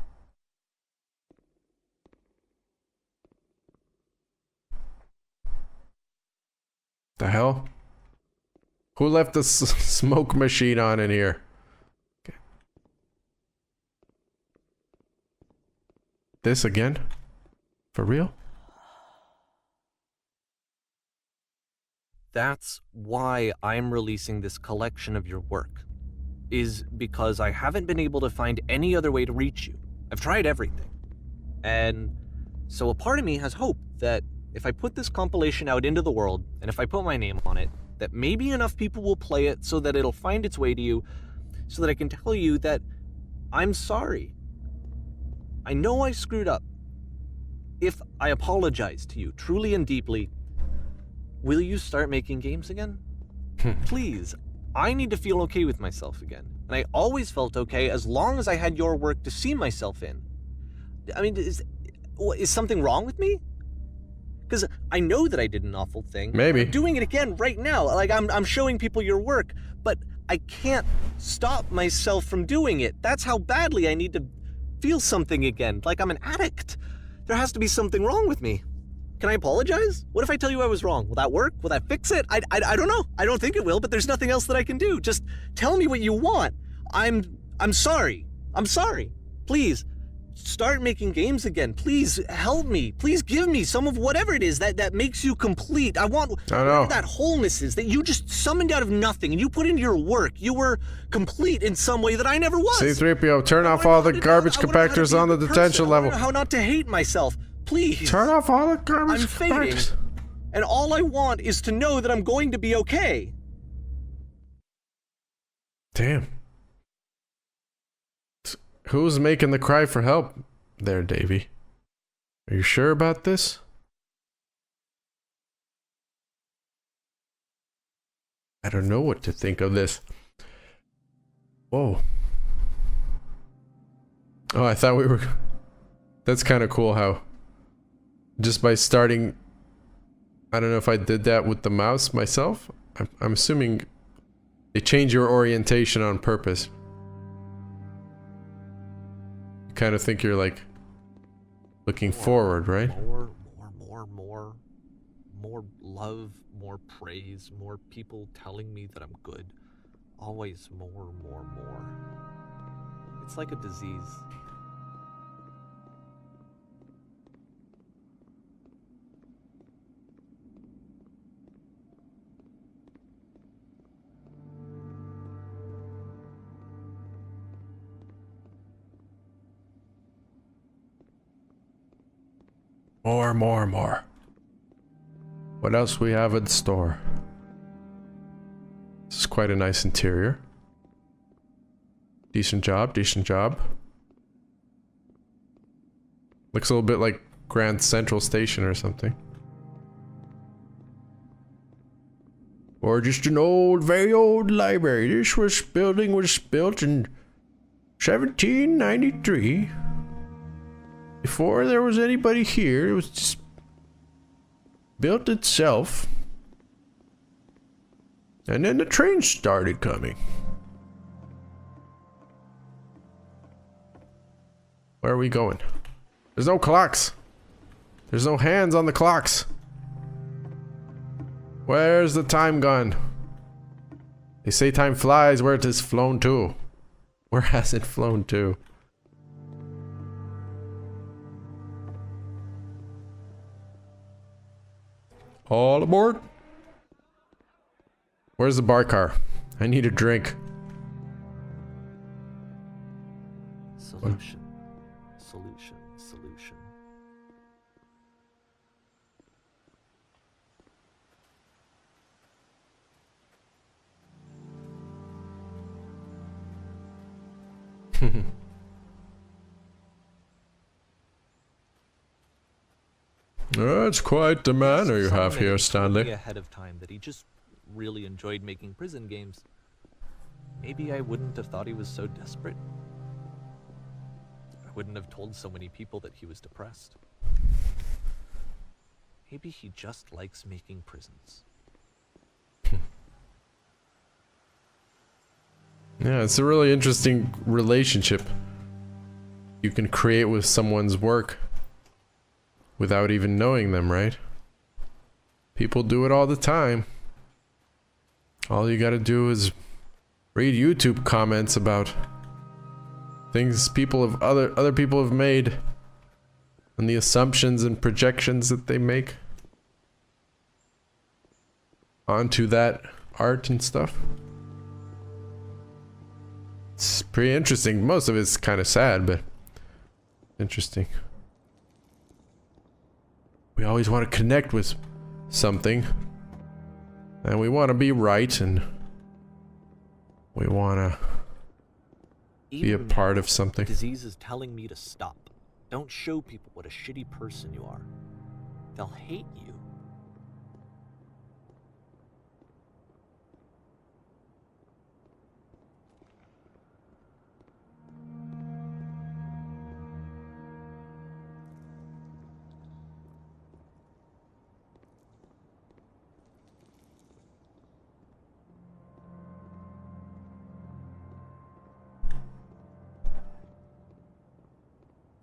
The hell? Who left the smoke machine on in here? Okay. This again? For real? That's why I'm releasing this collection of your work. Is because I haven't been able to find any other way to reach you. I've tried everything. And so a part of me has hope that if I put this compilation out into the world, and if I put my name on it, that maybe enough people will play it so that it'll find its way to you, so that I can tell you that I'm sorry. I know I screwed up. If I apologize to you truly and deeply, will you start making games again? Please, I need to feel okay with myself again. And I always felt okay as long as I had your work to see myself in. I mean, is something wrong with me? Because I know that I did an awful thing. Maybe. I'm doing it again right now. Like, I'm showing people your work, but I can't stop myself from doing it. That's how badly I need to feel something again. Like I'm an addict. There has to be something wrong with me. Can I apologize? What if I tell you I was wrong? Will that work? Will that fix it? I don't know. I don't think it will, but there's nothing else that I can do. Just tell me what you want. I'm sorry. I'm sorry. Please. Start making games again. Please help me. Please give me some of whatever it is that makes you complete. I want whatever that wholeness is that you just summoned out of nothing and you put into your work. You were complete in some way that I never was. C-3PO, turn off all the garbage compactors on the detention level. I don't know how not to hate myself. Please. Turn off all the garbage compactors. I'm fading. And all I want is to know that I'm going to be okay. Damn. Who's making the cry for help there, Davey? Are you sure about this? I don't know what to think of this. Whoa. Oh, I thought we were... That's kind of cool how... Just by starting... I don't know if I did that with the mouse myself. I'm assuming they change your orientation on purpose. Kind of think you're like looking forward, right? More love, more praise, more people telling me that I'm good. Always more. It's like a disease. More. What else we have in store? This is quite a nice interior. Decent job. Looks a little bit like Grand Central Station or something. Or just an old, very old library. This building was built in 1793. Before there was anybody here, it was just built itself. And then the trains started coming. Where are we going? There's no clocks. There's no hands on the clocks. Where's the time gone? They say time flies where it has flown to. Where has it flown to? All aboard. Where's the bar car? I need a drink. Solution. That's quite the manner you have here, Stanley. Ahead of time that he just really enjoyed making prison games. maybe I wouldn't have thought he was so desperate. I wouldn't have told so many people that he was depressed. Maybe he just likes making prisons. Yeah, it's a really interesting relationship you can create with someone's work without even knowing them, right? People do it all the time. All you gotta do is read YouTube comments about things other people have made and the assumptions and projections that they make onto that art and stuff. It's pretty interesting. Most of it's kind of sad, but interesting. We always want to connect with something, and we want to be right, and we want to be a part of something. Disease is telling me to stop. Don't show people what a shitty person you are. They'll hate you.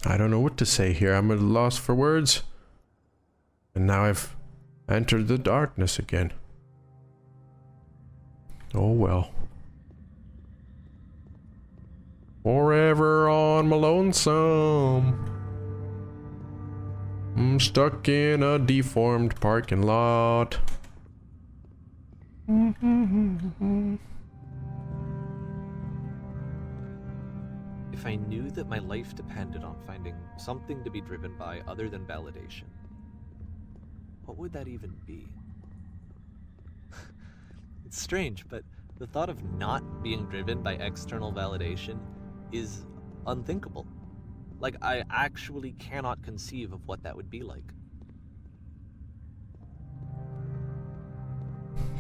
I don't know what to say here. I'm at a loss for words. And now I've entered the darkness again. Oh well. Forever on my lonesome. I'm stuck in a deformed parking lot. If I knew that my life depended on finding something to be driven by other than validation, what would that even be? It's strange, but the thought of not being driven by external validation is unthinkable. Like, I actually cannot conceive of what that would be like.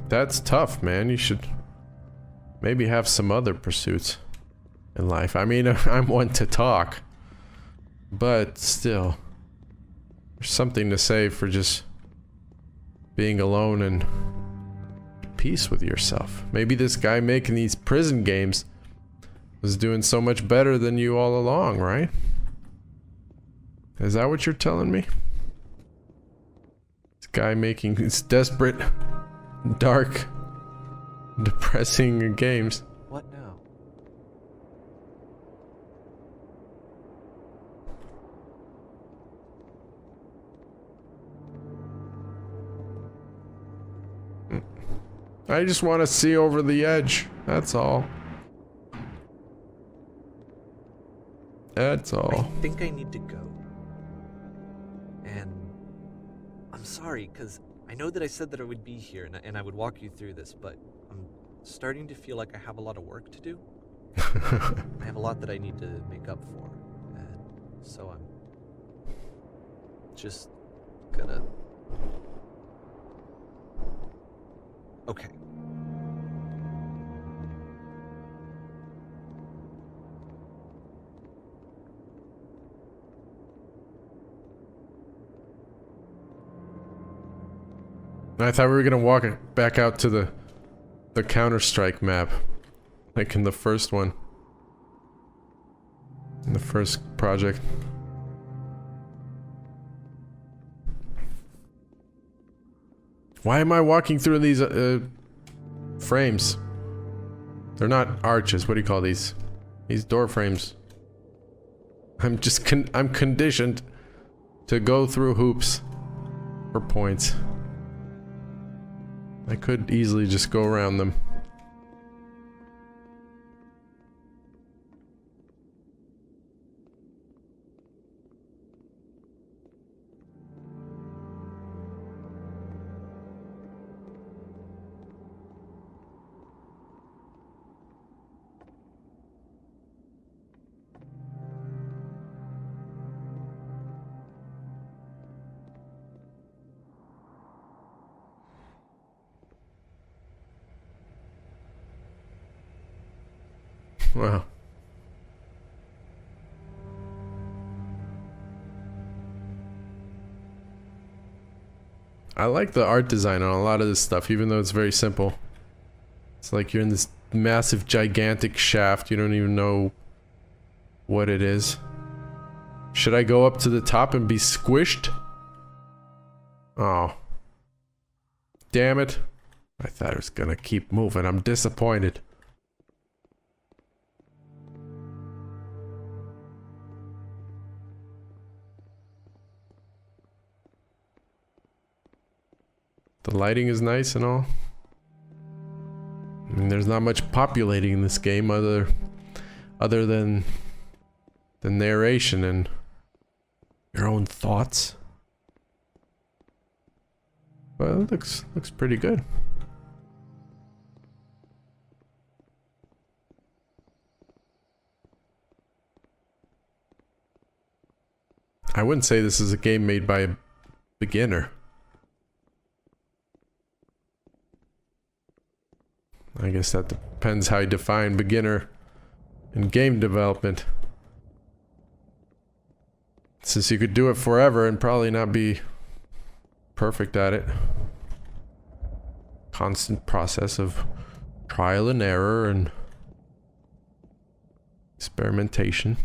That's tough, man. You should maybe have some other pursuits in life. I mean, I'm one to talk, but still, there's something to say for just being alone and at peace with yourself. Maybe this guy making these prison games was doing so much better than you all along, right? Is that what you're telling me? This guy making these desperate, dark, depressing games. What now? I just want to see over the edge. That's all. That's all. I think I need to go. And I'm sorry, because I know that I said that I would be here and I would walk you through this, but I'm starting to feel like I have a lot of work to do. I have a lot that I need to make up for. And so I'm just gonna... Okay. I thought we were gonna walk it back out to the Counter-Strike map, like in the first one, in the first project. Why am I walking through these frames? They're not arches. What do you call these? These door frames. I'm just I'm conditioned to go through hoops for points. I could easily just go around them. Wow. I like the art design on a lot of this stuff, even though it's very simple. It's like you're in this massive, gigantic shaft. You don't even know what it is. Should I go up to the top and be squished? Oh. Damn it. I thought it was gonna keep moving. I'm disappointed. The lighting is nice and all. I mean, there's not much populating in this game other than the narration and your own thoughts. Well, it looks pretty good. I wouldn't say this is a game made by a beginner. I guess that depends how you define beginner in game development. Since you could do it forever and probably not be perfect at it. Constant process of trial and error and experimentation.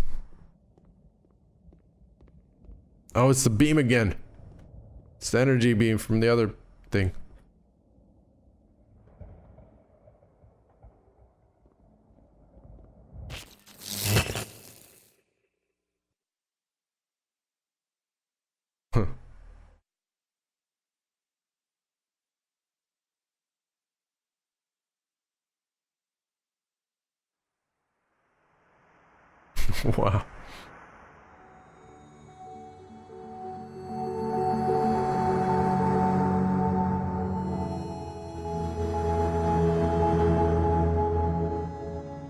Oh, it's the beam again. It's the energy beam from the other thing. Huh. Wow.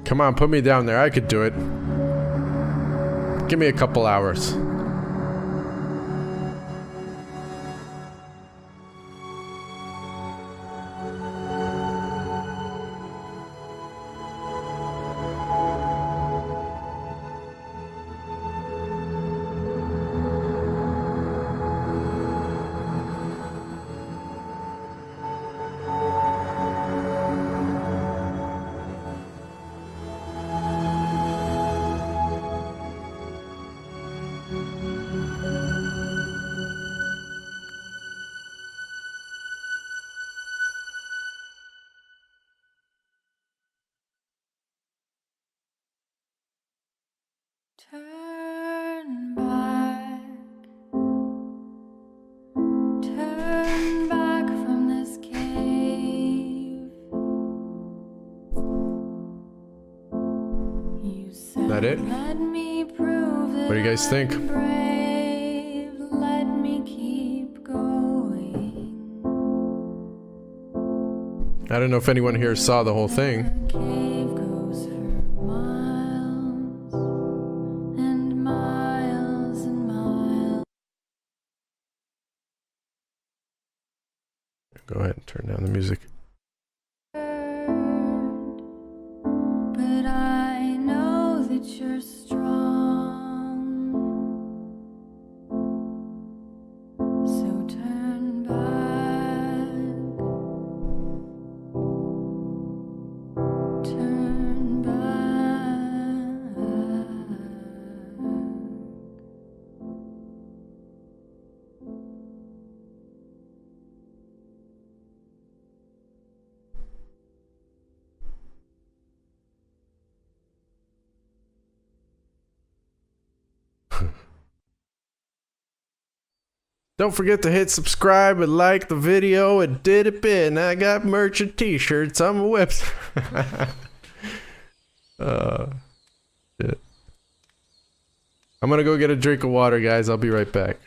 Come on, put me down there. I could do it. Give me a couple hours. Turn back from this cave. You said, That it? let me prove that What do you guys think? I'm brave. Let me keep going. I don't know if anyone here saw the whole thing. The cave goes for miles and miles and miles. Go ahead and turn down the music. But I know that you're strong. So turn back. Turn back. Don't forget to hit subscribe and like the video. It did a bit, and I got merch and t-shirts on my website. Shit. I'm gonna go get a drink of water, guys. I'll be right back.